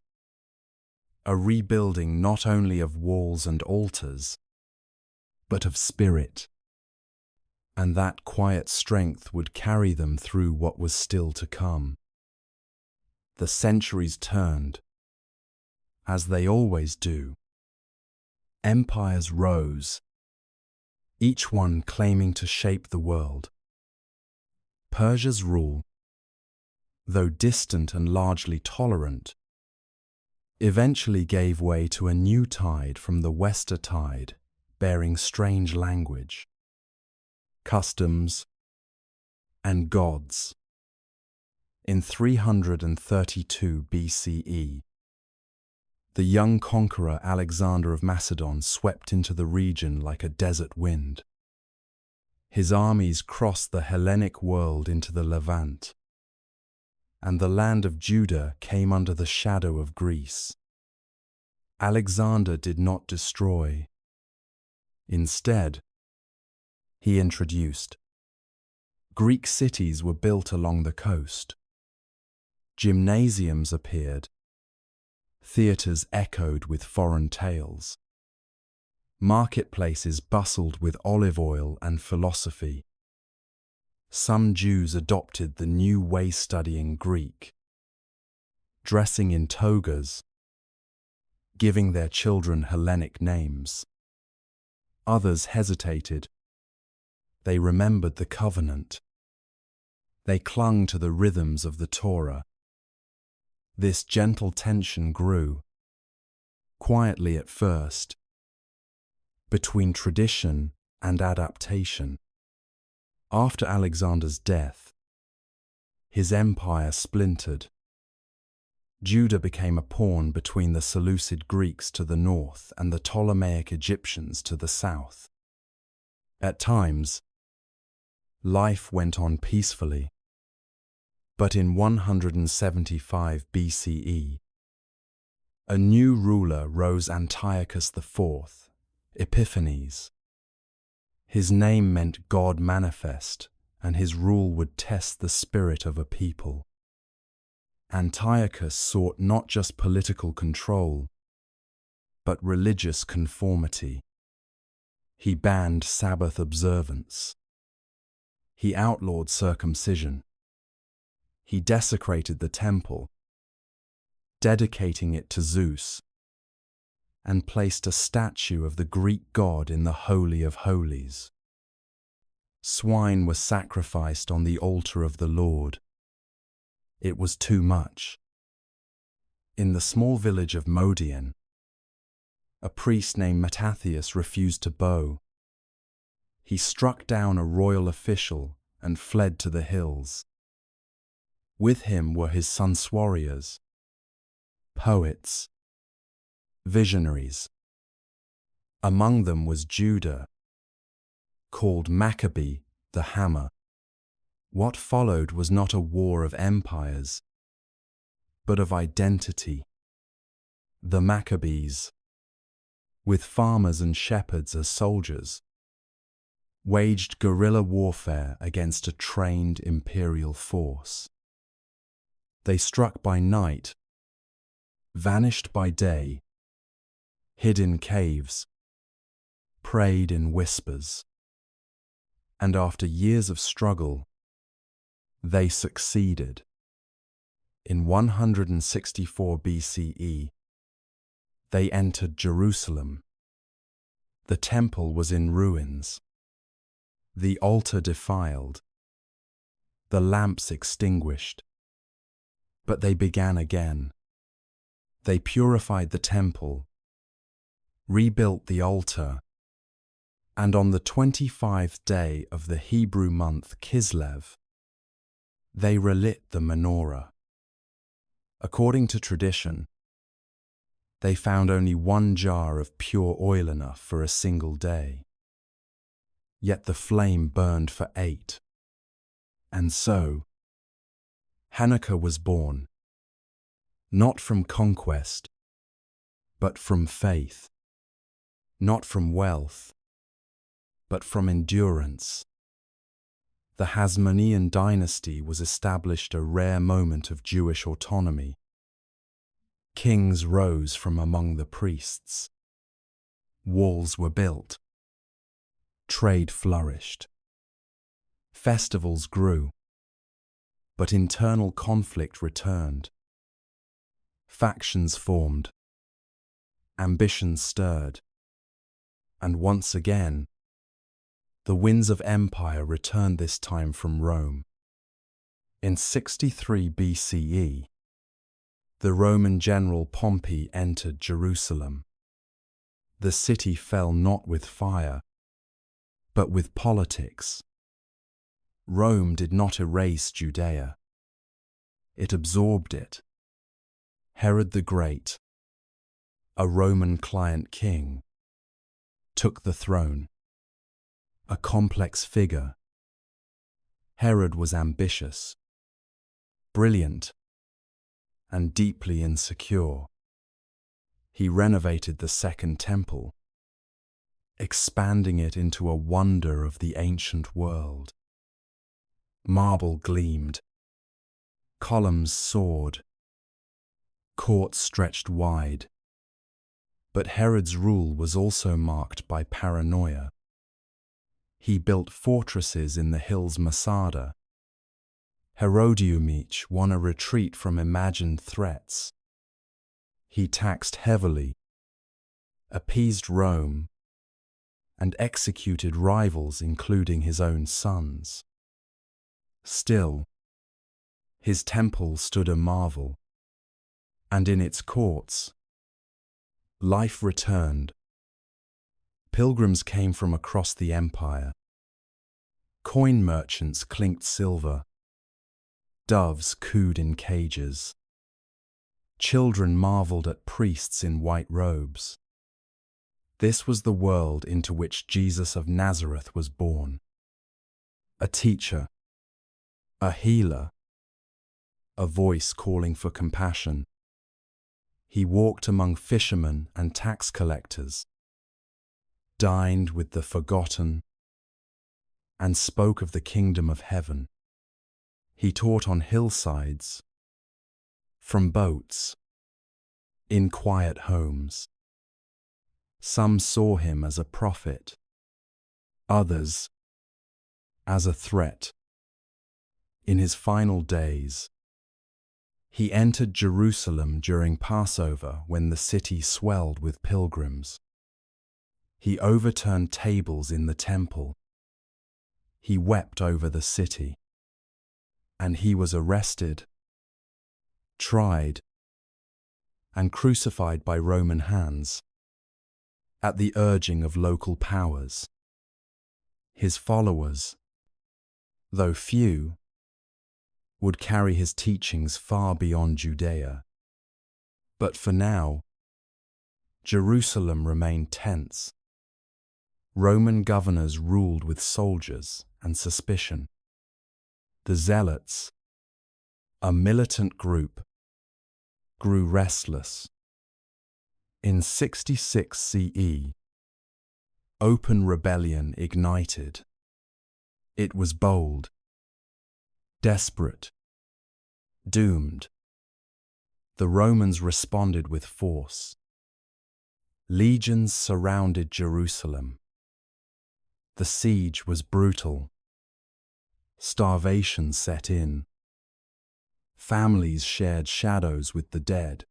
A rebuilding not only of walls and altars, but of spirit. And that quiet strength would carry them through what was still to come. The centuries turned, as they always do. Empires rose, each one claiming to shape the world. Persia's rule, though distant and largely tolerant, eventually gave way to a new tide from the Wester tide, bearing strange language, customs, and gods. In 332 BCE, the young conqueror Alexander of Macedon swept into the region like a desert wind. His armies crossed the Hellenic world into the Levant, and the land of Judah came under the shadow of Greece. Alexander did not destroy. Instead, he introduced. Greek cities were built along the coast. Gymnasiums appeared. Theatres echoed with foreign tales. Marketplaces bustled with olive oil and philosophy. Some Jews adopted the new way, studying Greek, dressing in togas, giving their children Hellenic names. Others hesitated. They remembered the covenant. They clung to the rhythms of the Torah. This gentle tension grew, quietly at first, between tradition and adaptation. After Alexander's death, his empire splintered. Judah became a pawn between the Seleucid Greeks to the north and the Ptolemaic Egyptians to the south. At times, life went on peacefully. But in 175 BCE, a new ruler rose, Antiochus IV, Epiphanes. His name meant God manifest, and his rule would test the spirit of a people. Antiochus sought not just political control, but religious conformity. He banned Sabbath observance. He outlawed circumcision. He desecrated the temple, dedicating it to Zeus, and placed a statue of the Greek god in the Holy of Holies. Swine were sacrificed on the altar of the Lord. It was too much. In the small village of Modian, a priest named Mattathias refused to bow. He struck down a royal official and fled to the hills. With him were his sons warriors, poets, visionaries. Among them was Judah, called Maccabee the Hammer. What followed was not a war of empires, but of identity. The Maccabees, with farmers and shepherds as soldiers, waged guerrilla warfare against a trained imperial force. They struck by night, vanished by day, hid in caves, prayed in whispers. And after years of struggle, they succeeded. In 164 BCE, they entered Jerusalem. The temple was in ruins, the altar defiled, the lamps extinguished. But they began again. They purified the temple, rebuilt the altar, and on the 25th day of the Hebrew month Kislev, they relit the menorah. According to tradition, they found only one jar of pure oil enough for a single day. Yet the flame burned for 8. And so, Hanukkah was born, not from conquest, but from faith, not from wealth, but from endurance. The Hasmonean dynasty was established, a rare moment of Jewish autonomy. Kings rose from among the priests. Walls were built. Trade flourished. Festivals grew. But internal conflict returned. Factions formed. Ambitions stirred. And once again, the winds of empire returned, this time from Rome. In 63 BCE, the Roman general Pompey entered Jerusalem. The city fell not with fire, but with politics. Rome did not erase Judea. It absorbed it. Herod the Great, a Roman client king, took the throne. A complex figure, Herod was ambitious, brilliant, and deeply insecure. He renovated the Second Temple, expanding it into a wonder of the ancient world. Marble gleamed, columns soared, courts stretched wide. But Herod's rule was also marked by paranoia. He built fortresses in the hills Masada. Herodiumich won a retreat from imagined threats. He taxed heavily, appeased Rome, and executed rivals, including his own sons. Still, his temple stood a marvel, and in its courts, life returned. Pilgrims came from across the empire. Coin merchants clinked silver. Doves cooed in cages. Children marveled at priests in white robes. This was the world into which Jesus of Nazareth was born. A teacher, a healer, a voice calling for compassion. He walked among fishermen and tax collectors, dined with the forgotten, and spoke of the kingdom of heaven. He taught on hillsides, from boats, in quiet homes. Some saw him as a prophet, others as a threat. In his final days, he entered Jerusalem during Passover when the city swelled with pilgrims. He overturned tables in the temple. He wept over the city. And he was arrested, tried, and crucified by Roman hands at the urging of local powers. His followers, though few, would carry his teachings far beyond Judea. But for now, Jerusalem remained tense. Roman governors ruled with soldiers and suspicion. The Zealots, a militant group, grew restless. In 66 CE, open rebellion ignited. It was bold, desperate, doomed. The Romans responded with force. Legions surrounded Jerusalem. The siege was brutal. Starvation set in. Families shared shadows with the dead.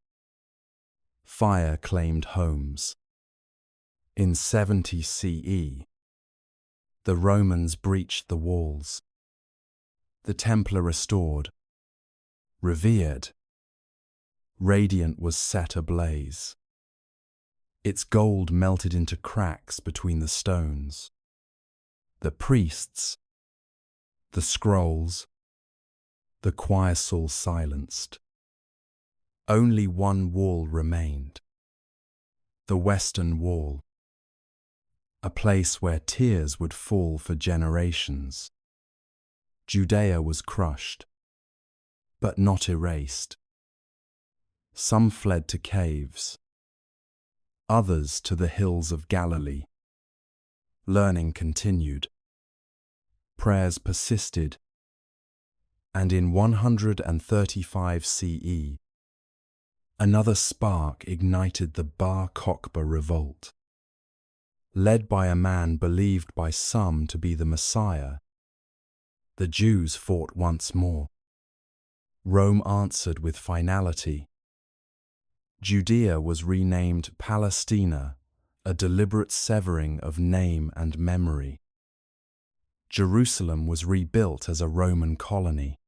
Fire claimed homes. In 70 CE, the Romans breached the walls. The Templar restored, revered. Radiant was set ablaze. Its gold melted into cracks between the stones. The priests, the scrolls, the choir saw silenced. Only one wall remained. The Western Wall. A place where tears would fall for generations. Judea was crushed, but not erased. Some fled to caves, others to the hills of Galilee. Learning continued. Prayers persisted, and in 135 CE, another spark ignited the Bar Kokhba revolt. Led by a man believed by some to be the Messiah, the Jews fought once more. Rome answered with finality. Judea was renamed Palestina, a deliberate severing of name and memory. Jerusalem was rebuilt as a Roman colony.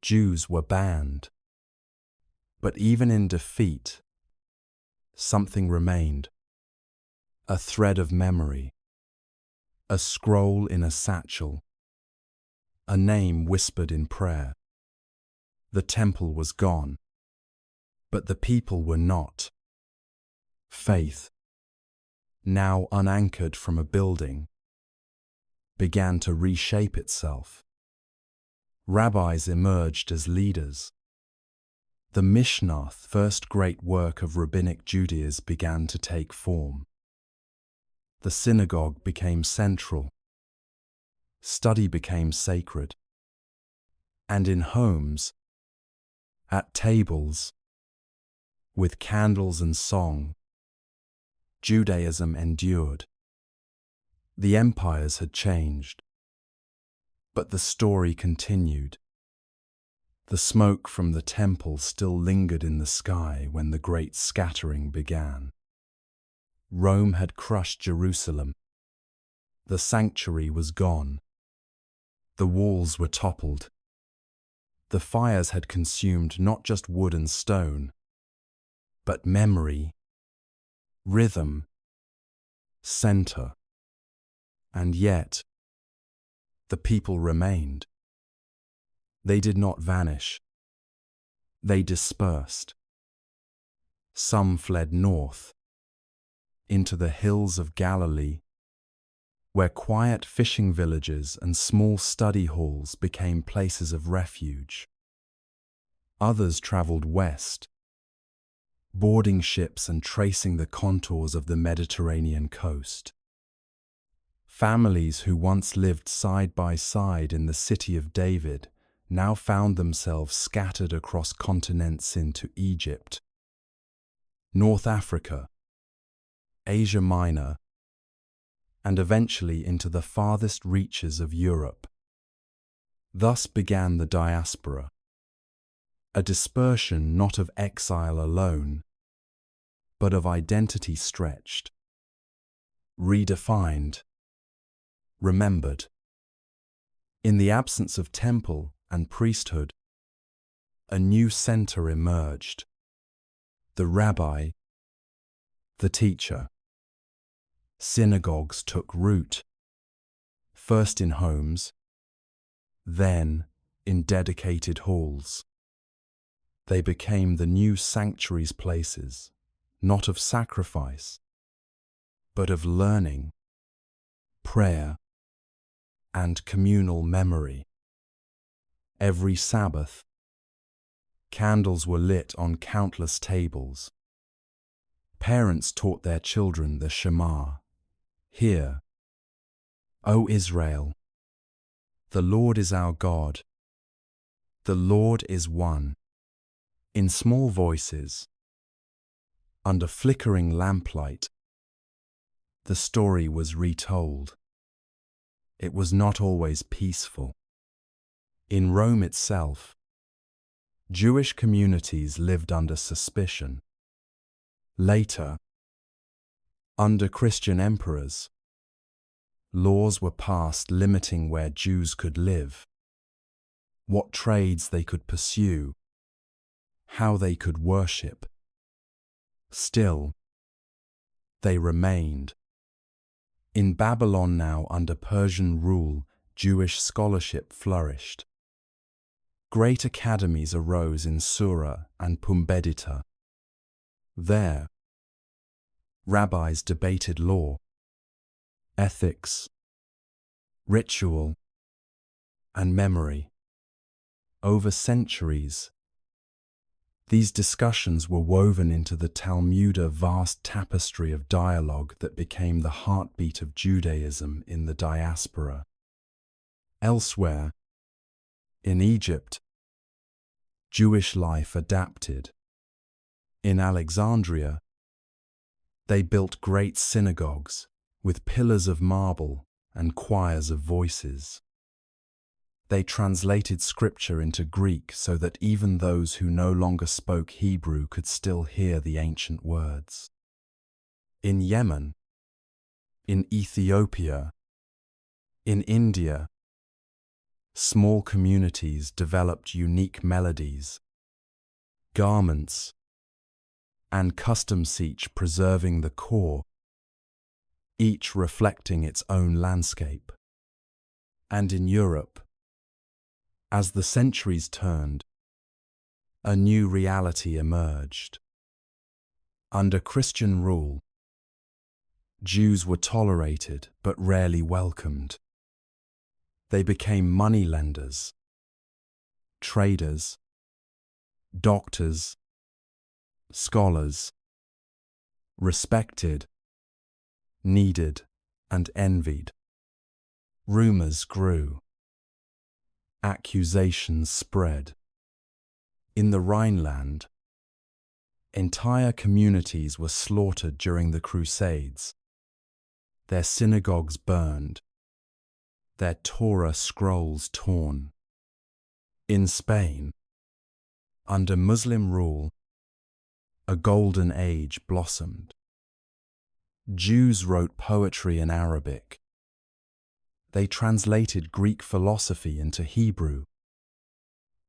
Jews were banned. But even in defeat, something remained. A thread of memory, a scroll in a satchel, a name whispered in prayer. The temple was gone, but the people were not. Faith, now unanchored from a building, began to reshape itself. Rabbis emerged as leaders. The Mishnah, first great work of rabbinic Judaism, began to take form. The synagogue became central. Study became sacred. And in homes, at tables, with candles and song, Judaism endured. The empires had changed, but the story continued. The smoke from the temple still lingered in the sky when the great scattering began. Rome had crushed Jerusalem. The sanctuary was gone. The walls were toppled. The fires had consumed not just wood and stone, but memory, rhythm, center. And yet, the people remained. They did not vanish. They dispersed. Some fled north, into the hills of Galilee, where quiet fishing villages and small study halls became places of refuge. Others traveled west, boarding ships and tracing the contours of the Mediterranean coast. Families who once lived side by side in the city of David now found themselves scattered across continents into Egypt, North Africa, Asia Minor, and eventually into the farthest reaches of Europe. Thus began the Diaspora, a dispersion not of exile alone, but of identity stretched, redefined, remembered. In the absence of temple and priesthood, a new center emerged: the rabbi, the teacher. Synagogues took root, first in homes, then in dedicated halls. They became the new sanctuary's places, not of sacrifice, but of learning, prayer, and communal memory. Every Sabbath, candles were lit on countless tables. Parents taught their children the Shema. Hear, O Israel, the Lord is our God. The Lord is one. In small voices, under flickering lamplight, the story was retold. it was not always peaceful. In Rome itself, Jewish communities lived under suspicion. Later, under Christian emperors, laws were passed limiting where Jews could live, what trades they could pursue, how they could worship. Still, they remained. In Babylon now, under Persian rule, Jewish scholarship flourished. Great academies arose in Sura and Pumbedita. There, rabbis debated law, ethics, ritual, and memory. Over centuries, these discussions were woven into the Talmud, a vast tapestry of dialogue that became the heartbeat of Judaism in the diaspora. Elsewhere, in Egypt, Jewish life adapted. In Alexandria, they built great synagogues with pillars of marble and choirs of voices. They translated scripture into Greek so that even those who no longer spoke Hebrew could still hear the ancient words. In Yemen, in Ethiopia, in India, small communities developed unique melodies, garments, and customs, each preserving the core, each reflecting its own landscape. And in Europe, as the centuries turned, a new reality emerged. Under Christian rule, Jews were tolerated but rarely welcomed. They became moneylenders, traders, doctors, scholars, respected, needed, and envied. Rumors grew. Accusations spread. In the Rhineland, entire communities were slaughtered during the Crusades. Their synagogues burned, their Torah scrolls torn. In Spain, under Muslim rule, a golden age blossomed. Jews wrote poetry in Arabic. They translated Greek philosophy into Hebrew.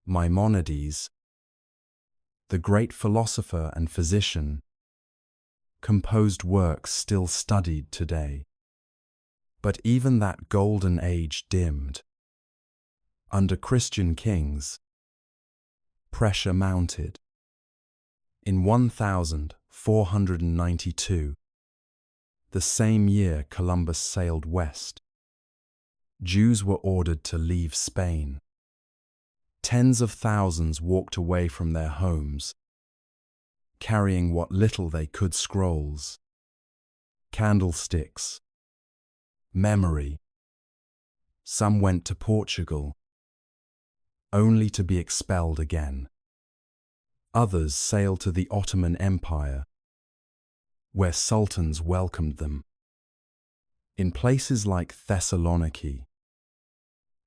Maimonides, the great philosopher and physician, composed works still studied today. But even that golden age dimmed. Under Christian kings, pressure mounted. In 1492, the same year Columbus sailed west, Jews were ordered to leave Spain. Tens of thousands walked away from their homes, carrying what little they could: scrolls, candlesticks, memory. Some went to Portugal, only to be expelled again. Others sailed to the Ottoman Empire, where sultans welcomed them. In places like Thessaloniki,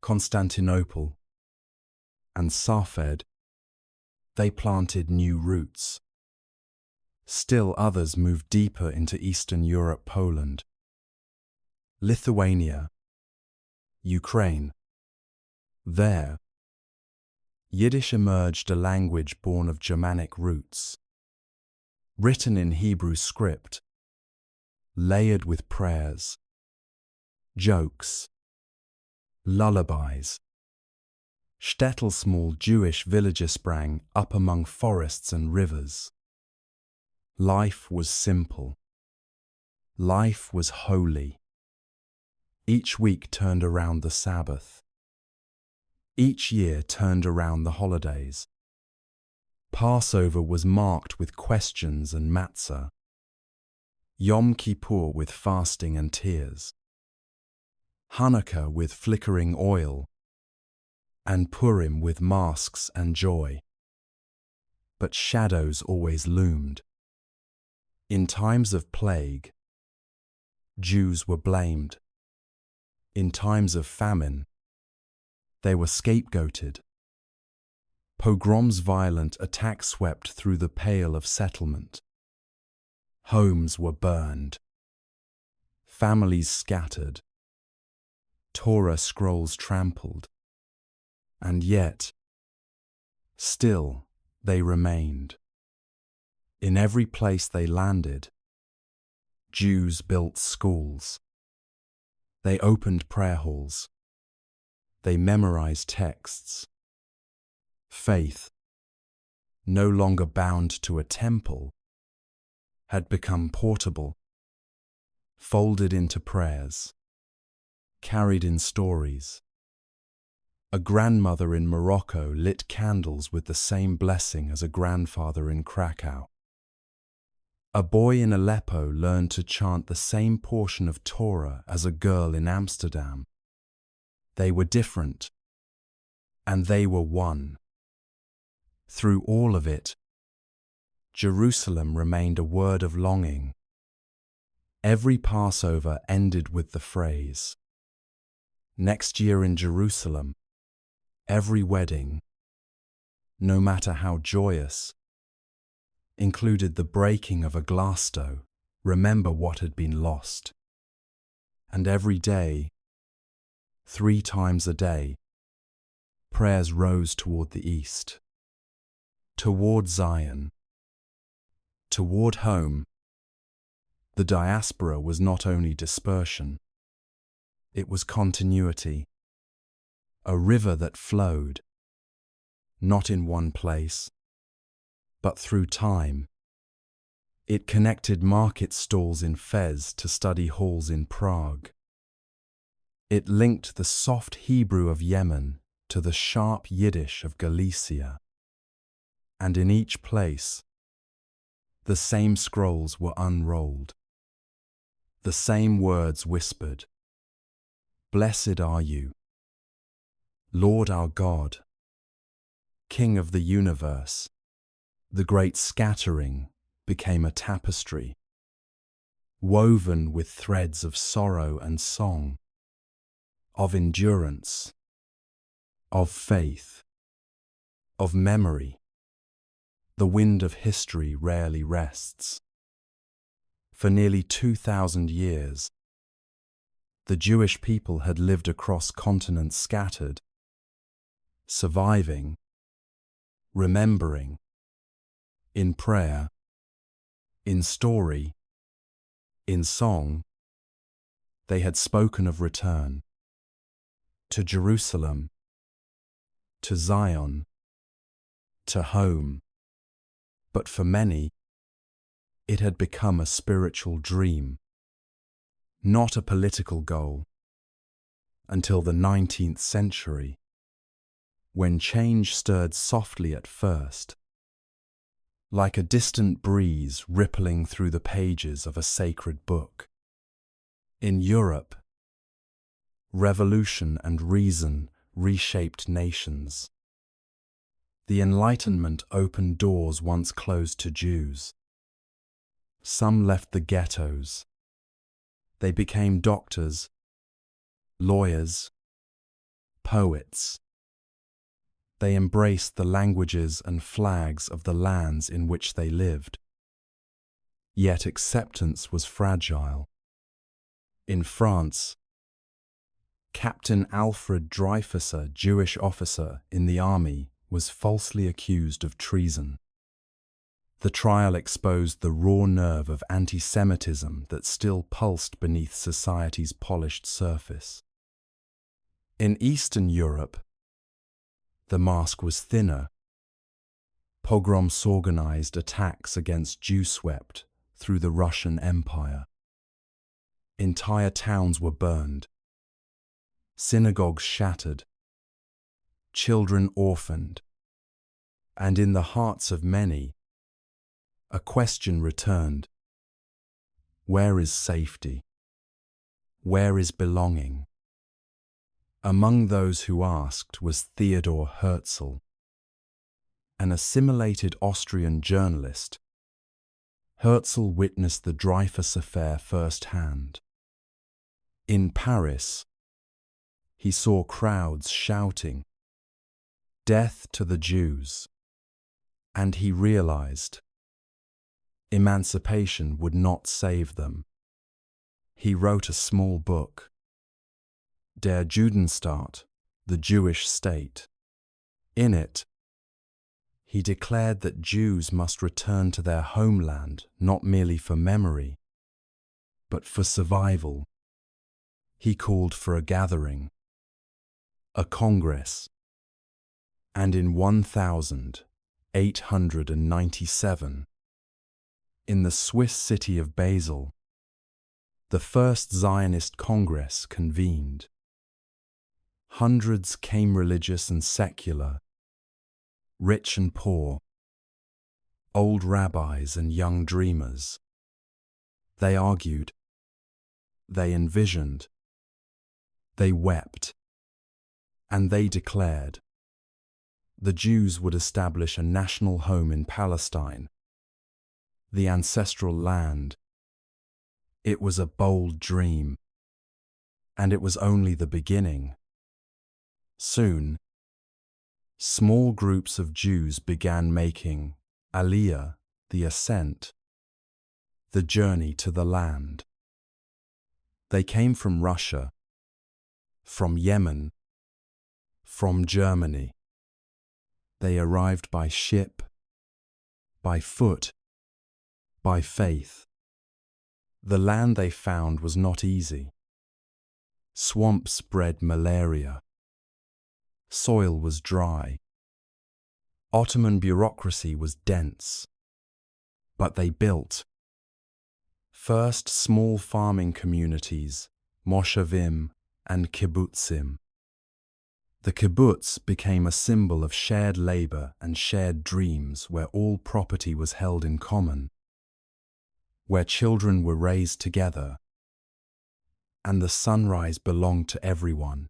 Constantinople, and Safed, they planted new roots. Still others moved deeper into Eastern Europe, Poland, Lithuania, Ukraine. There, Yiddish emerged, a language born of Germanic roots, written in Hebrew script, layered with prayers, jokes, lullabies. Shtetl, small Jewish villages sprang up among forests and rivers. Life was simple. Life was holy. Each week turned around the Sabbath. Each year turned around the holidays. Passover was marked with questions and matzah. Yom Kippur with fasting and tears. Hanukkah with flickering oil. And Purim with masks and joy. But shadows always loomed. In times of plague, Jews were blamed. In times of famine, they were scapegoated. Pogroms' violent attack swept through the Pale of Settlement. Homes were burned. Families scattered. Torah scrolls trampled. And yet, still, they remained. In every place they landed, Jews built schools. They opened prayer halls. They memorized texts. Faith, no longer bound to a temple, had become portable, folded into prayers, carried in stories. A grandmother in Morocco lit candles with the same blessing as a grandfather in Krakow. A boy in Aleppo learned to chant the same portion of Torah as a girl in Amsterdam. They were different, and they were one. Through all of it, Jerusalem remained a word of longing. Every Passover ended with the phrase, "Next year in Jerusalem." Every wedding, no matter how joyous, included the breaking of a glass dough, remember what had been lost. And every day, 3 times a day, prayers rose toward the east, toward Zion, toward home. The diaspora was not only dispersion, it was continuity. A river that flowed, not in one place, but through time. It connected market stalls in Fez to study halls in Prague. It linked the soft Hebrew of Yemen to the sharp Yiddish of Galicia. And in each place, the same scrolls were unrolled, the same words whispered. Blessed are you, Lord our God, King of the universe. The great scattering became a tapestry, woven with threads of sorrow and song, of endurance, of faith, of memory. The wind of history rarely rests. For nearly 2,000 years, the Jewish people had lived across continents scattered, surviving, remembering, in prayer, in story, in song. They had spoken of return to Jerusalem, to Zion, to home. But for many, it had become a spiritual dream, not a political goal, until the 19th century, when change stirred softly at first, like a distant breeze rippling through the pages of a sacred book. In Europe, revolution and reason reshaped nations. The Enlightenment opened doors once closed to Jews. Some left the ghettos. They became doctors, lawyers, poets. They embraced the languages and flags of the lands in which they lived. Yet acceptance was fragile. In France, Captain Alfred Dreyfus, a Jewish officer in the army, was falsely accused of treason. The trial exposed the raw nerve of anti-Semitism that still pulsed beneath society's polished surface. In Eastern Europe, the mask was thinner. Pogroms organized attacks against Jews swept through the Russian Empire. Entire towns were burned, synagogues shattered, children orphaned, and in the hearts of many, a question returned. Where is safety? Where is belonging? Among those who asked was Theodor Herzl, an assimilated Austrian journalist. Herzl witnessed the Dreyfus affair firsthand. In Paris, He saw crowds shouting, "Death to the Jews!" And he realized emancipation would not save them. He wrote a small book, Der Judenstaat, the Jewish State. In it, he declared that Jews must return to their homeland not merely for memory, but for survival. He called for a gathering, a congress, and in 1897, in the Swiss city of Basel, the first Zionist Congress convened. Hundreds came, religious and secular, rich and poor, old rabbis and young dreamers. They argued, they envisioned, they wept, and they declared the Jews would establish a national home in Palestine, the ancestral land. It was a bold dream, and it was only the beginning. Soon, small groups of Jews began making Aliyah, the ascent, the journey to the land. They came from Russia, from Yemen, from Germany. They arrived by ship, by foot, by faith. The land they found was not easy. Swamps bred malaria. Soil was dry. Ottoman bureaucracy was dense. But they built. First small farming communities, moshavim and kibbutzim. The kibbutz became a symbol of shared labor and shared dreams, where all property was held in common, where children were raised together, and the sunrise belonged to everyone.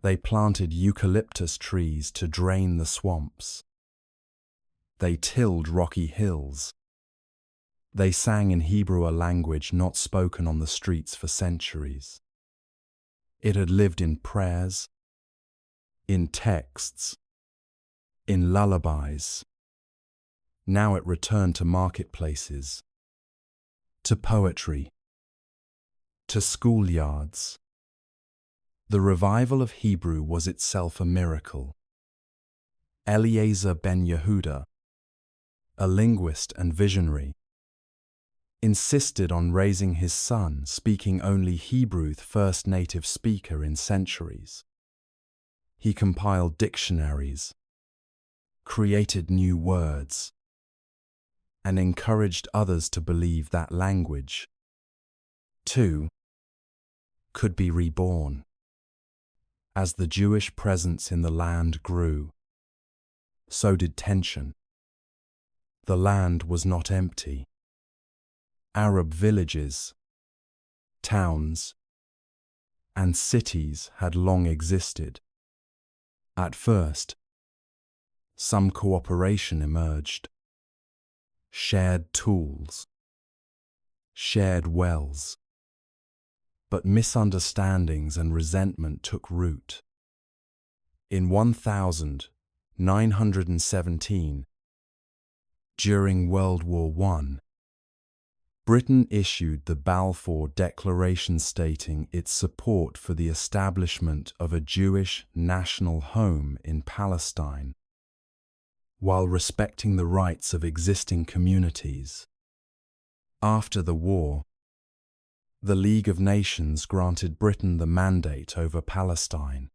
They planted eucalyptus trees to drain the swamps. They tilled rocky hills. They sang in Hebrew, a language not spoken on the streets for centuries. It had lived in prayers, in texts, in lullabies. Now it returned to marketplaces, to poetry, to schoolyards. The revival of Hebrew was itself a miracle. Eliezer ben Yehuda, a linguist and visionary, insisted on raising his son speaking only Hebrew, the first native speaker in centuries. He compiled dictionaries, created new words, and encouraged others to believe that language, too, could be reborn. As the Jewish presence in the land grew, so did tension. The land was not empty. Arab villages, towns, and cities had long existed. At first, some cooperation emerged. Shared tools, shared wells. But misunderstandings and resentment took root. In 1917, during World War I, Britain issued the Balfour Declaration stating its support for the establishment of a Jewish national home in Palestine, while respecting the rights of existing communities. After the war, the League of Nations granted Britain the mandate over Palestine.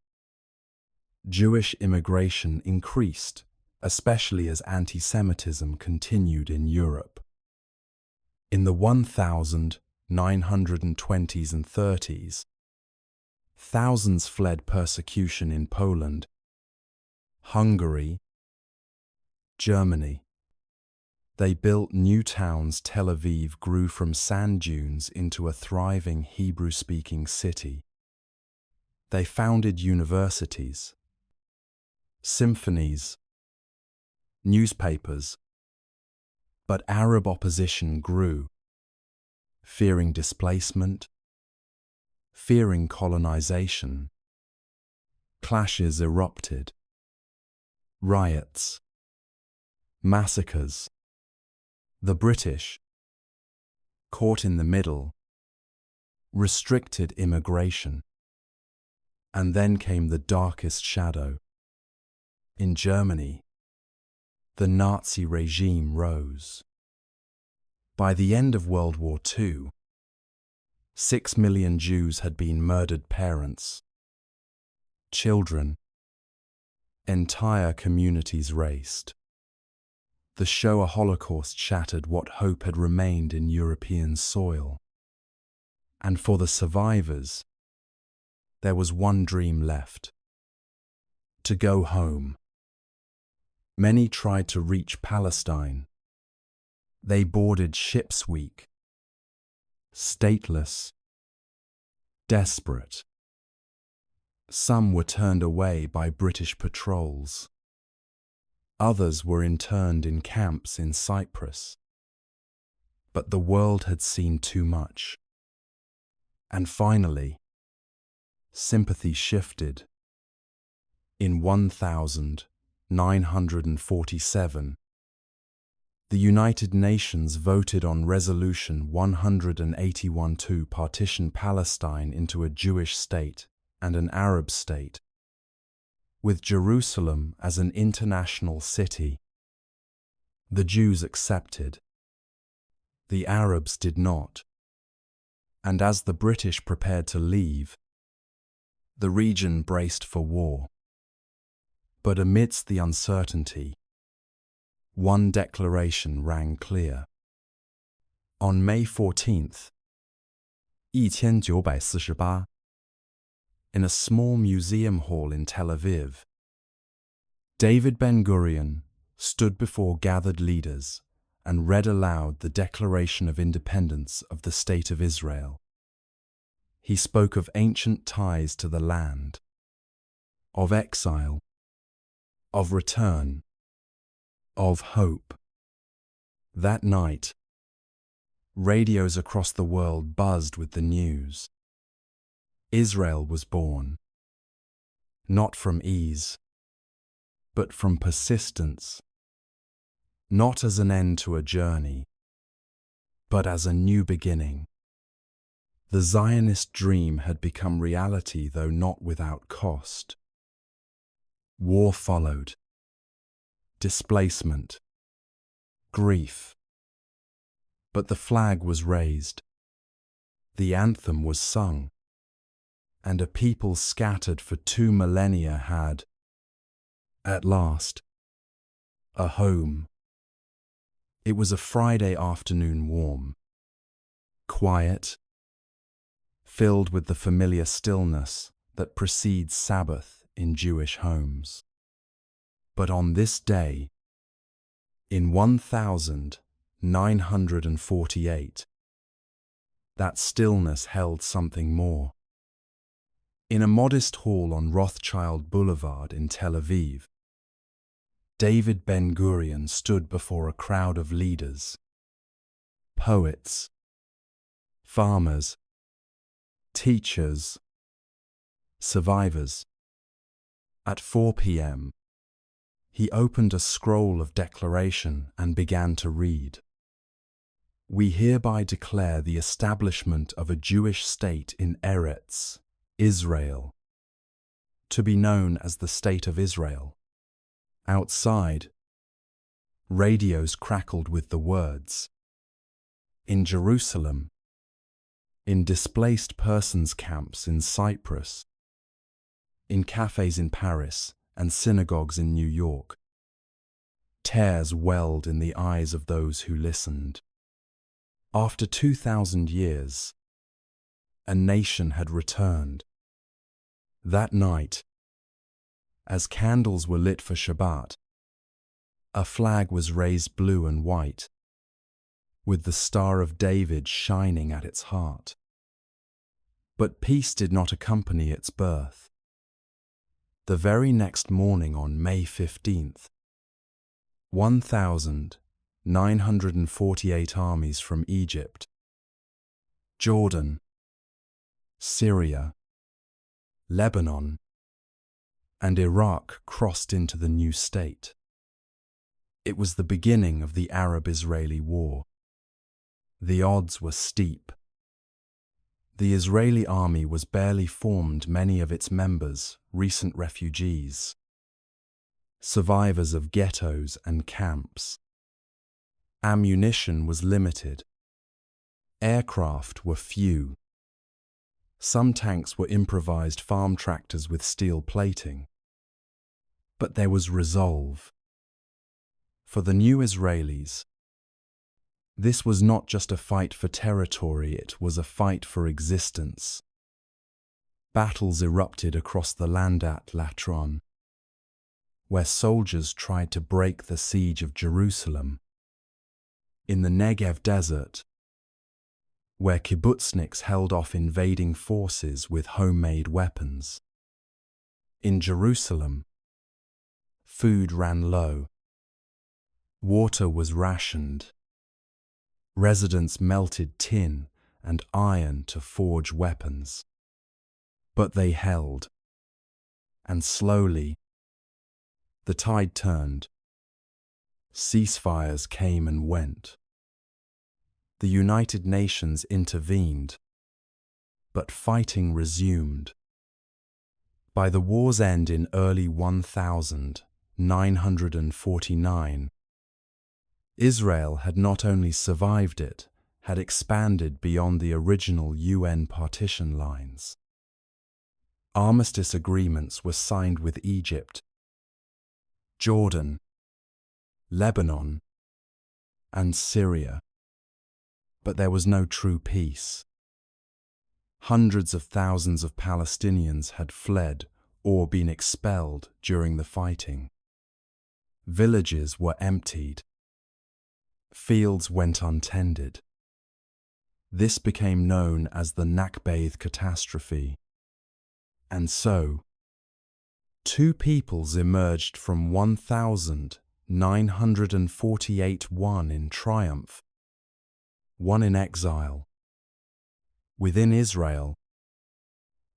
Jewish immigration increased, especially as anti-Semitism continued in Europe. In the 1920s and 30s, thousands fled persecution in Poland, Hungary, Germany. They built new towns. Tel Aviv grew from sand dunes into a thriving Hebrew-speaking city. They founded universities, symphonies, newspapers. But Arab opposition grew, fearing displacement, fearing colonization. Clashes erupted. Riots. Massacres. The British, caught in the middle, restricted immigration. And then came the darkest shadow. In Germany, the Nazi regime rose. By the end of World War II, 6 million Jews had been murdered, parents, children, entire communities raced. The Shoah Holocaust shattered what hope had remained in European soil. And for the survivors, there was one dream left: to go home. Many tried to reach Palestine. They boarded ships weak, stateless, desperate. Some were turned away by British patrols. Others were interned in camps in Cyprus. But the world had seen too much. And finally, sympathy shifted. In 1947, the United Nations voted on Resolution 181 to partition Palestine into a Jewish state and an Arab state, with Jerusalem as an international city. The Jews accepted. The Arabs did not. And as the British prepared to leave, the region braced for war. But amidst the uncertainty, one declaration rang clear. On May 14th, 1948, in a small museum hall in Tel Aviv, David Ben-Gurion stood before gathered leaders and read aloud the Declaration of Independence of the State of Israel. He spoke of ancient ties to the land, of exile, of return, of hope. That night, radios across the world buzzed with the news. Israel was born, not from ease, but from persistence, not as an end to a journey, but as a new beginning. The Zionist dream had become reality, though not without cost. War followed, displacement, grief. But the flag was raised, the anthem was sung, and a people scattered for 2 millennia had, at last, a home. It was a Friday afternoon, warm, quiet, filled with the familiar stillness that precedes Sabbath in Jewish homes. But on this day, in 1948, that stillness held something more. In a modest hall on Rothschild Boulevard in Tel Aviv, David Ben-Gurion stood before a crowd of leaders, poets, farmers, teachers, survivors. At 4 p.m., he opened a scroll of declaration and began to read. We hereby declare the establishment of a Jewish state in Eretz, Israel, to be known as the State of Israel. Outside, radios crackled with the words. In Jerusalem, in displaced persons camps in Cyprus, in cafes in Paris and synagogues in New York, tears welled in the eyes of those who listened. After 2,000 years, a nation had returned. That night, as candles were lit for Shabbat, a flag was raised blue and white, with the Star of David shining at its heart. But peace did not accompany its birth. The very next morning, on May 15th, 1948 armies from Egypt, Jordan, Syria, Lebanon, and Iraq crossed into the new state. It was the beginning of the Arab-Israeli War. The odds were steep. The Israeli army was barely formed, many of its members recent refugees, survivors of ghettos and camps. Ammunition was limited. Aircraft were few. Some tanks were improvised farm tractors with steel plating. But there was resolve. For the new Israelis, this was not just a fight for territory, it was a fight for existence. Battles erupted across the land at Latron, where soldiers tried to break the siege of Jerusalem. In the Negev desert, where kibbutzniks held off invading forces with homemade weapons. In Jerusalem, food ran low. Water was rationed. Residents melted tin and iron to forge weapons. But they held. And slowly, the tide turned. Ceasefires came and went. The United Nations intervened, but fighting resumed. By the war's end in early 1949, Israel had not only survived it, had expanded beyond the original UN partition lines. Armistice agreements were signed with Egypt, Jordan, Lebanon, and Syria. But there was no true peace. Hundreds of thousands of Palestinians had fled or been expelled during the fighting. Villages were emptied. Fields went untended. This became known as the Nakba catastrophe. And so, two peoples emerged from 1948, one in triumph, one in exile. Within Israel,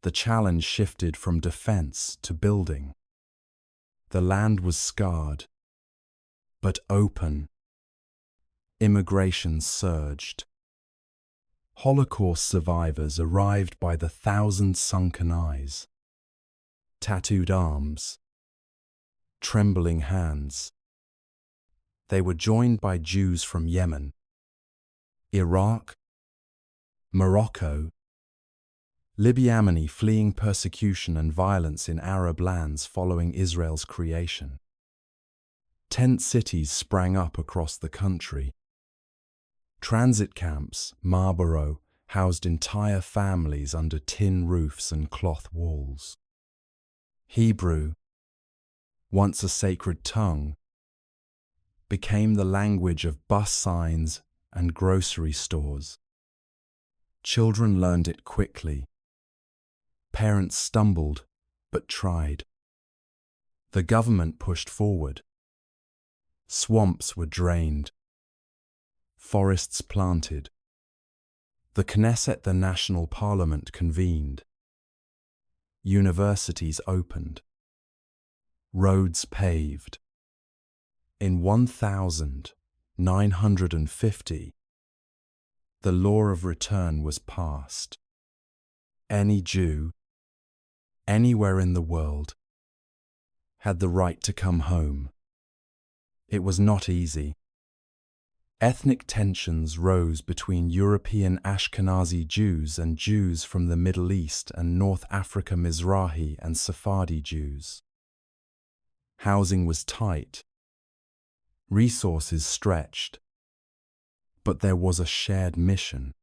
the challenge shifted from defense to building. The land was scarred, but open. Immigration surged. Holocaust survivors arrived by the thousand sunken eyes, tattooed arms, trembling hands. They were joined by Jews from Yemen, Iraq, Morocco, Libya, many fleeing persecution and violence in Arab lands following Israel's creation. Tent cities sprang up across the country. Transit camps, Marlborough, housed entire families under tin roofs and cloth walls. Hebrew, once a sacred tongue, became the language of bus signs and grocery stores. Children learned it quickly. Parents stumbled, but tried. The government pushed forward. Swamps were drained. Forests planted. The Knesset, the national parliament, convened. Universities opened. Roads paved. In 1950, the law of return was passed. Any Jew, anywhere in the world, had the right to come home. It was not easy. Ethnic tensions rose between European Ashkenazi Jews and Jews from the Middle East and North Africa, Mizrahi and Sephardi Jews. Housing was tight. Resources stretched. But there was a shared mission: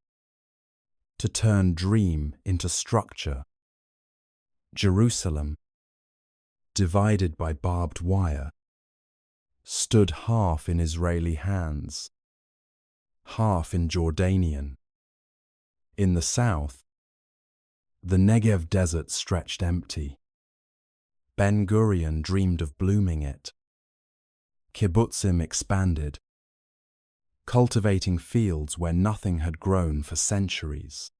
to turn dream into structure. Jerusalem, divided by barbed wire, stood half in Israeli hands, half in Jordanian. In the south, the Negev desert stretched empty. Ben Gurion dreamed of blooming it. Kibbutzim expanded, cultivating fields where nothing had grown for centuries.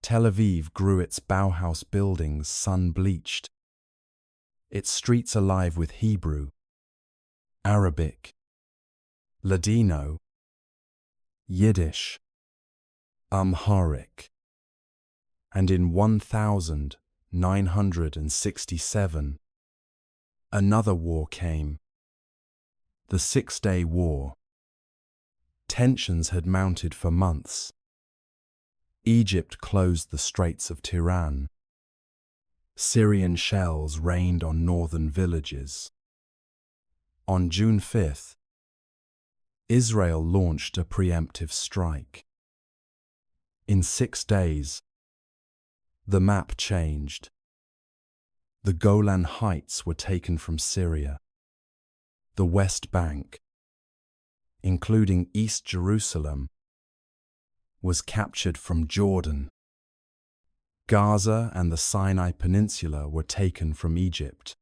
Tel Aviv grew its Bauhaus buildings sun-bleached. its streets alive with Hebrew, Arabic, Ladino, Yiddish, Amharic, and in 1967, another war came, the Six-Day War. Tensions had mounted for months. Egypt closed the Straits of Tiran. Syrian shells rained on northern villages. On June 5th, Israel launched a preemptive strike. In 6 days, the map changed. The Golan Heights were taken from Syria. The West Bank, including East Jerusalem, was captured from Jordan. Gaza and the Sinai Peninsula were taken from Egypt.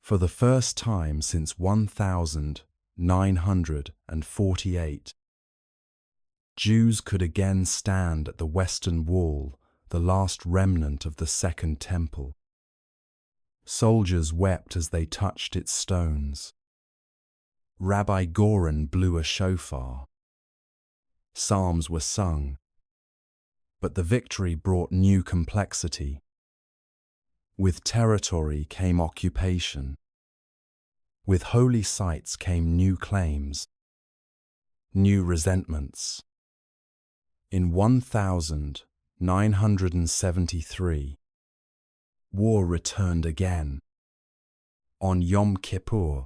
For the first time since 1948, Jews could again stand at the Western Wall, the last remnant of the Second Temple. Soldiers wept as they touched its stones. Rabbi Goren blew a shofar. Psalms were sung. But the victory brought new complexity. With territory came occupation. With holy sites came new claims, new resentments. In 1973, war returned again. On Yom Kippur,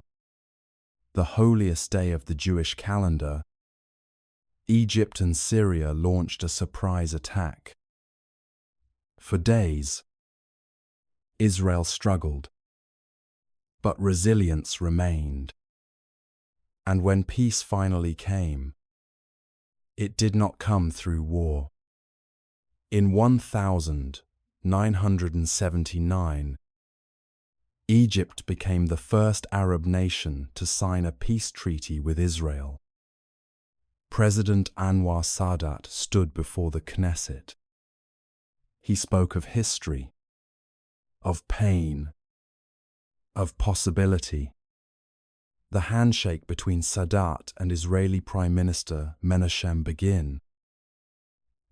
the holiest day of the Jewish calendar, Egypt and Syria launched a surprise attack. For days, Israel struggled, but resilience remained. And when peace finally came, it did not come through war. In 1979, Egypt became the first Arab nation to sign a peace treaty with Israel. President Anwar Sadat stood before the Knesset. He spoke of history, of pain, of possibility. The handshake between Sadat and Israeli Prime Minister Menachem Begin,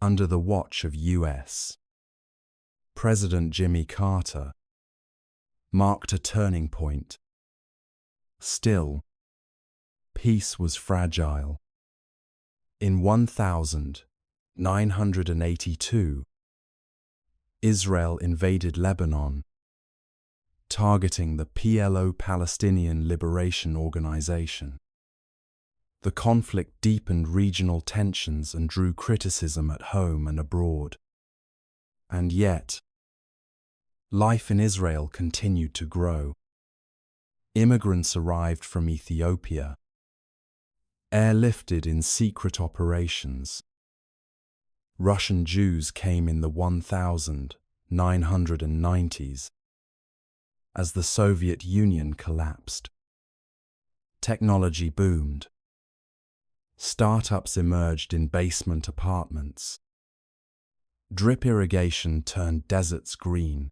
under the watch of US President Jimmy Carter, marked a turning point. Still, peace was fragile. In 1982, Israel invaded Lebanon, targeting the PLO Palestinian Liberation Organization. The conflict deepened regional tensions and drew criticism at home and abroad. And yet, life in Israel continued to grow. Immigrants arrived from Ethiopia, airlifted in secret operations. Russian Jews came in the 1990s as the Soviet Union collapsed. Technology boomed. Startups emerged in basement apartments. Drip irrigation turned deserts green.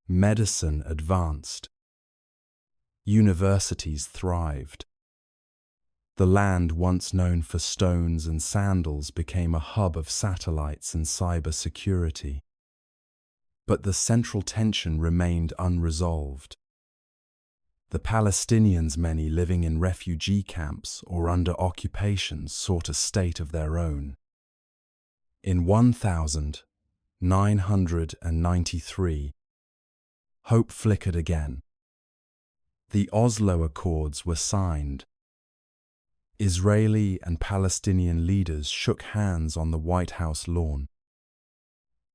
Medicine advanced. Universities thrived. The land once known for stones and sandals became a hub of satellites and cybersecurity. But the central tension remained unresolved. The Palestinians, many living in refugee camps or under occupation, sought a state of their own. In 1993, hope flickered again. The Oslo Accords were signed. Israeli and Palestinian leaders shook hands on the White House lawn.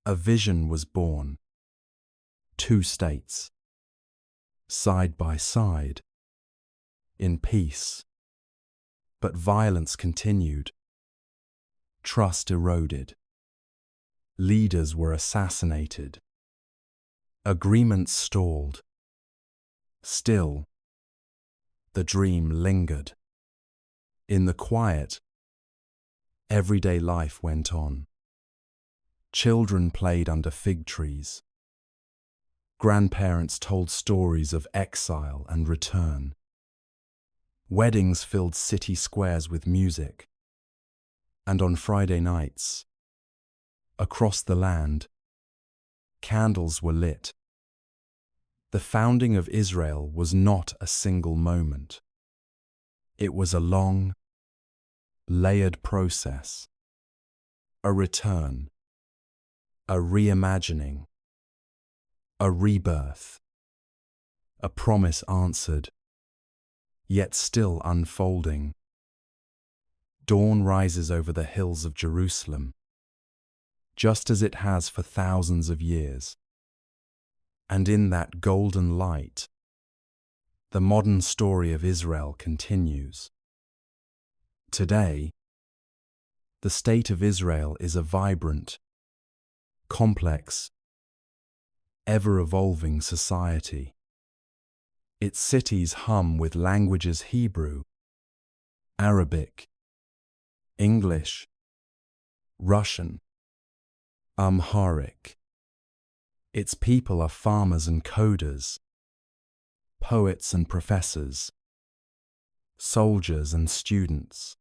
A vision was born. 2 states, side by side, in peace. But violence continued. Trust eroded. Leaders were assassinated. Agreements stalled. Still, the dream lingered. In the quiet, everyday life went on. Children played under fig trees. Grandparents told stories of exile and return. Weddings filled city squares with music. And on Friday nights, across the land, candles were lit. The founding of Israel was not a single moment. It was a long, layered process. A return, a reimagining, a rebirth, a promise answered, yet still unfolding. Dawn rises over the hills of Jerusalem, just as it has for thousands of years. And in that golden light, the modern story of Israel continues. Today, the state of Israel is a vibrant, complex, ever-evolving society. Its cities hum with languages Hebrew, Arabic, English, Russian, Amharic. Its people are farmers and coders, poets and professors, soldiers and students.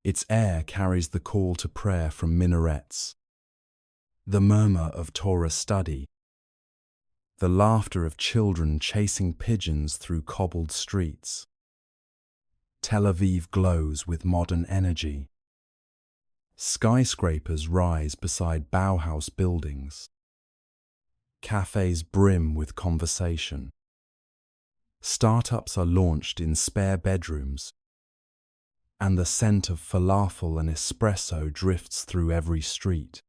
Its air carries the call to prayer from minarets, the murmur of Torah study, the laughter of children chasing pigeons through cobbled streets. Tel Aviv glows with modern energy. Skyscrapers rise beside Bauhaus buildings. Cafes brim with conversation. Startups are launched in spare bedrooms, and the scent of falafel and espresso drifts through every street.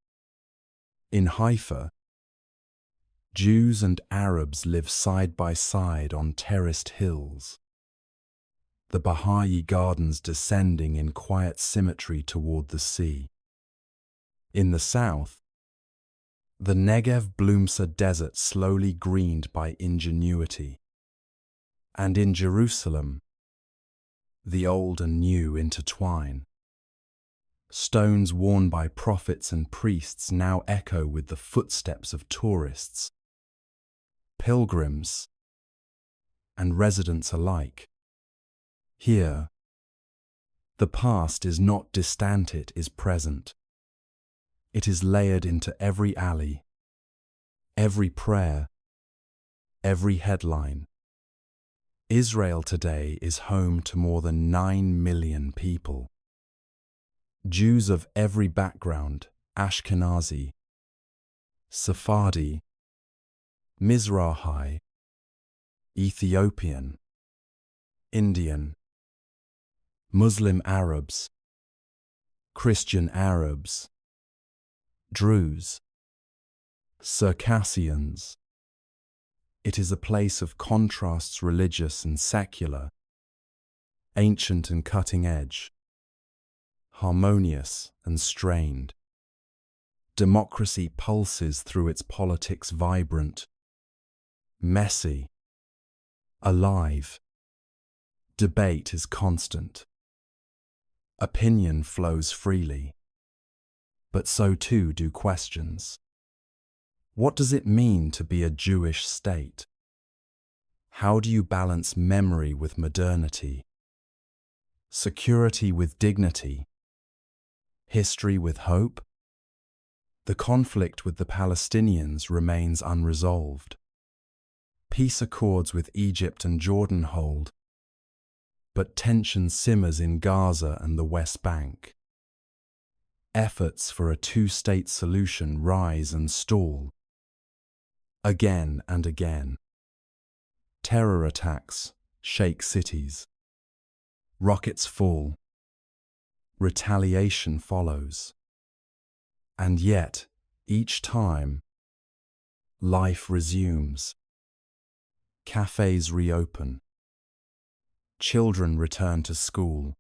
In Haifa, Jews and Arabs live side by side on terraced hills, the Baha'i gardens descending in quiet symmetry toward the sea. In the south, the Negev blooms a desert slowly greened by ingenuity. And in Jerusalem, the old and new intertwine. Stones worn by prophets and priests now echo with the footsteps of tourists, pilgrims, and residents alike. Here, the past is not distant, it is present. It is layered into every alley, every prayer, every headline. Israel today is home to more than 9 million people. Jews of every background, Ashkenazi, Sephardi, Mizrahi, Ethiopian, Indian, Muslim Arabs, Christian Arabs, Druze, Circassians. It is a place of contrasts, religious and secular, ancient and cutting edge, harmonious and strained. Democracy pulses through its politics, vibrant, messy, alive. Debate is constant. Opinion flows freely. But so too do questions. What does it mean to be a Jewish state? How do you balance memory with modernity, security with dignity, history with hope? The conflict with the Palestinians remains unresolved. Peace accords with Egypt and Jordan hold, but tension simmers in Gaza and the West Bank. Efforts for a two-state solution rise and stall. Again and again. Terror attacks shake cities. Rockets fall. Retaliation follows. And yet, each time, life resumes. Cafes reopen. Children return to school.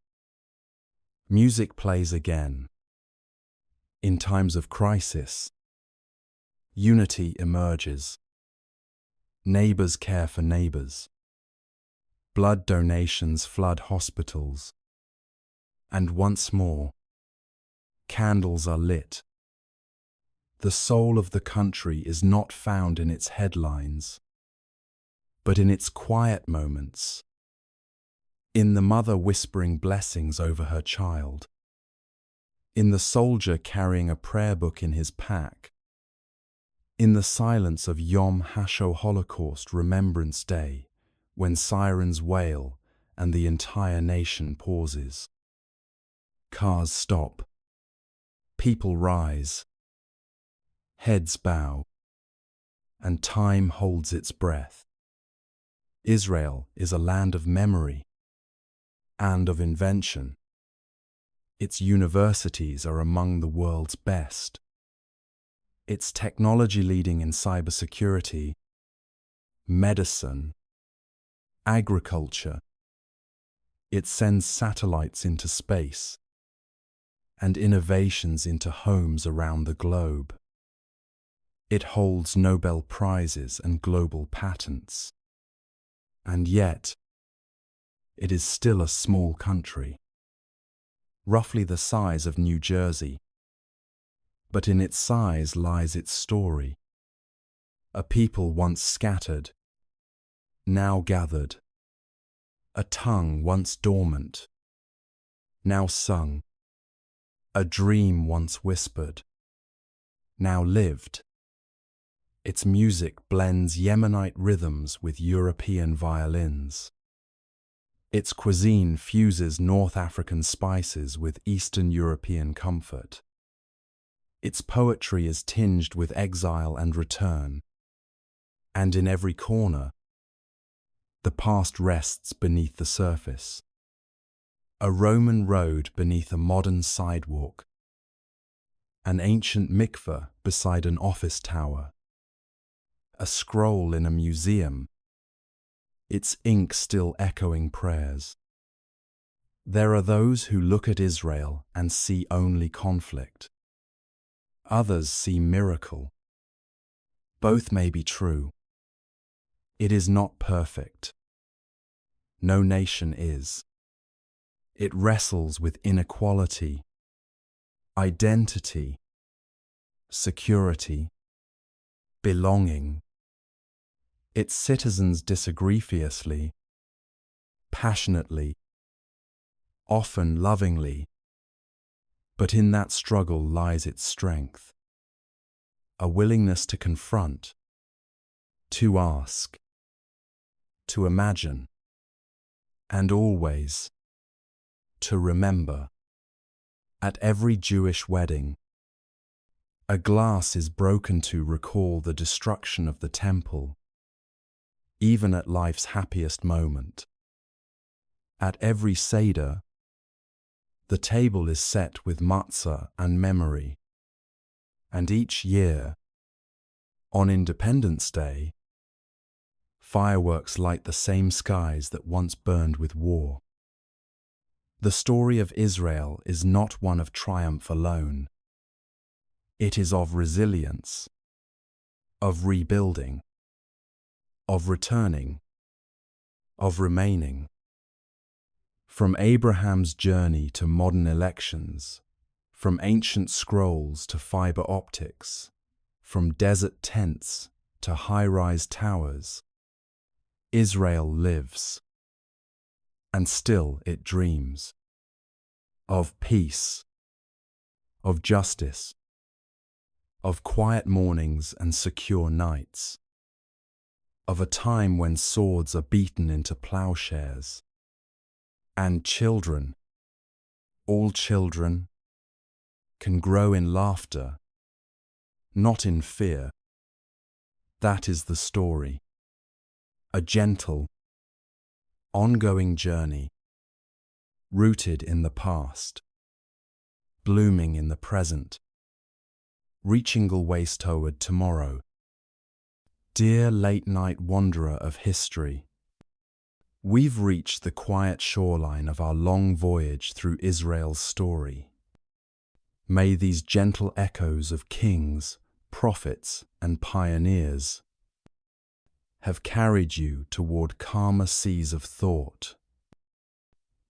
Music plays again. In times of crisis, unity emerges. Neighbors care for neighbors. Blood donations flood hospitals. And once more, candles are lit. The soul of the country is not found in its headlines, but in its quiet moments, in the mother whispering blessings over her child, in the soldier carrying a prayer book in his pack, in the silence of Yom HaShoah Holocaust Remembrance Day, when sirens wail and the entire nation pauses. Cars stop. People rise. Heads bow. And time holds its breath. Israel is a land of memory and of invention. Its universities are among the world's best. Its technology leading in cybersecurity, medicine, agriculture. It sends satellites into space and innovations into homes around the globe. It holds Nobel Prizes and global patents. And yet, it is still a small country, roughly the size of New Jersey. But in its size lies its story. A people once scattered, now gathered. A tongue once dormant, now sung. A dream once whispered, now lived. Its music blends Yemenite rhythms with European violins. Its cuisine fuses North African spices with Eastern European comfort. Its poetry is tinged with exile and return. And in every corner, the past rests beneath the surface. A Roman road beneath a modern sidewalk. An ancient mikveh beside an office tower. A scroll in a museum, its ink still echoing prayers. There are those who look at Israel and see only conflict. Others see miracle. Both may be true. It is not perfect. No nation is. It wrestles with inequality, identity, security, belonging. Its citizens disagree fiercely, passionately, often lovingly, but in that struggle lies its strength. A willingness to confront, to ask, to imagine, and always to remember. At every Jewish wedding, a glass is broken to recall the destruction of the temple, even at life's happiest moment. At every Seder, the table is set with matzah and memory. And each year, on Independence Day, fireworks light the same skies that once burned with war. The story of Israel is not one of triumph alone. It is of resilience, of rebuilding, of returning, of remaining. From Abraham's journey to modern elections, from ancient scrolls to fiber optics, from desert tents to high-rise towers, Israel lives. And still it dreams of peace, of justice, of quiet mornings and secure nights, of a time when swords are beaten into plowshares, and children, all children, can grow in laughter, not in fear. That is the story. A gentle, ongoing journey, rooted in the past, blooming in the present, reaching always toward tomorrow. Dear late-night wanderer of history, we've reached the quiet shoreline of our long voyage through Israel's story. May these gentle echoes of kings, prophets, and pioneers have carried you toward calmer seas of thought.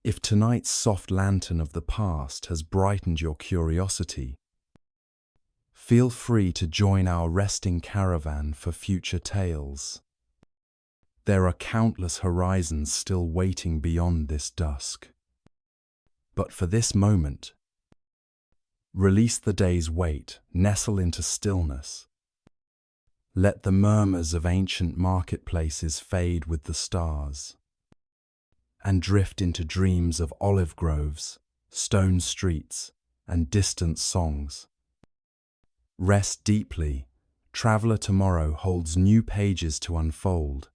If tonight's soft lantern of the past has brightened your curiosity, Feel free to join our resting caravan for future tales. There are countless horizons still waiting beyond this dusk. But for this moment, release the day's weight, nestle into stillness. Let the murmurs of ancient marketplaces fade with the stars, and drift into dreams of olive groves, stone streets, and distant songs. Rest deeply. Traveler tomorrow holds new pages to unfold.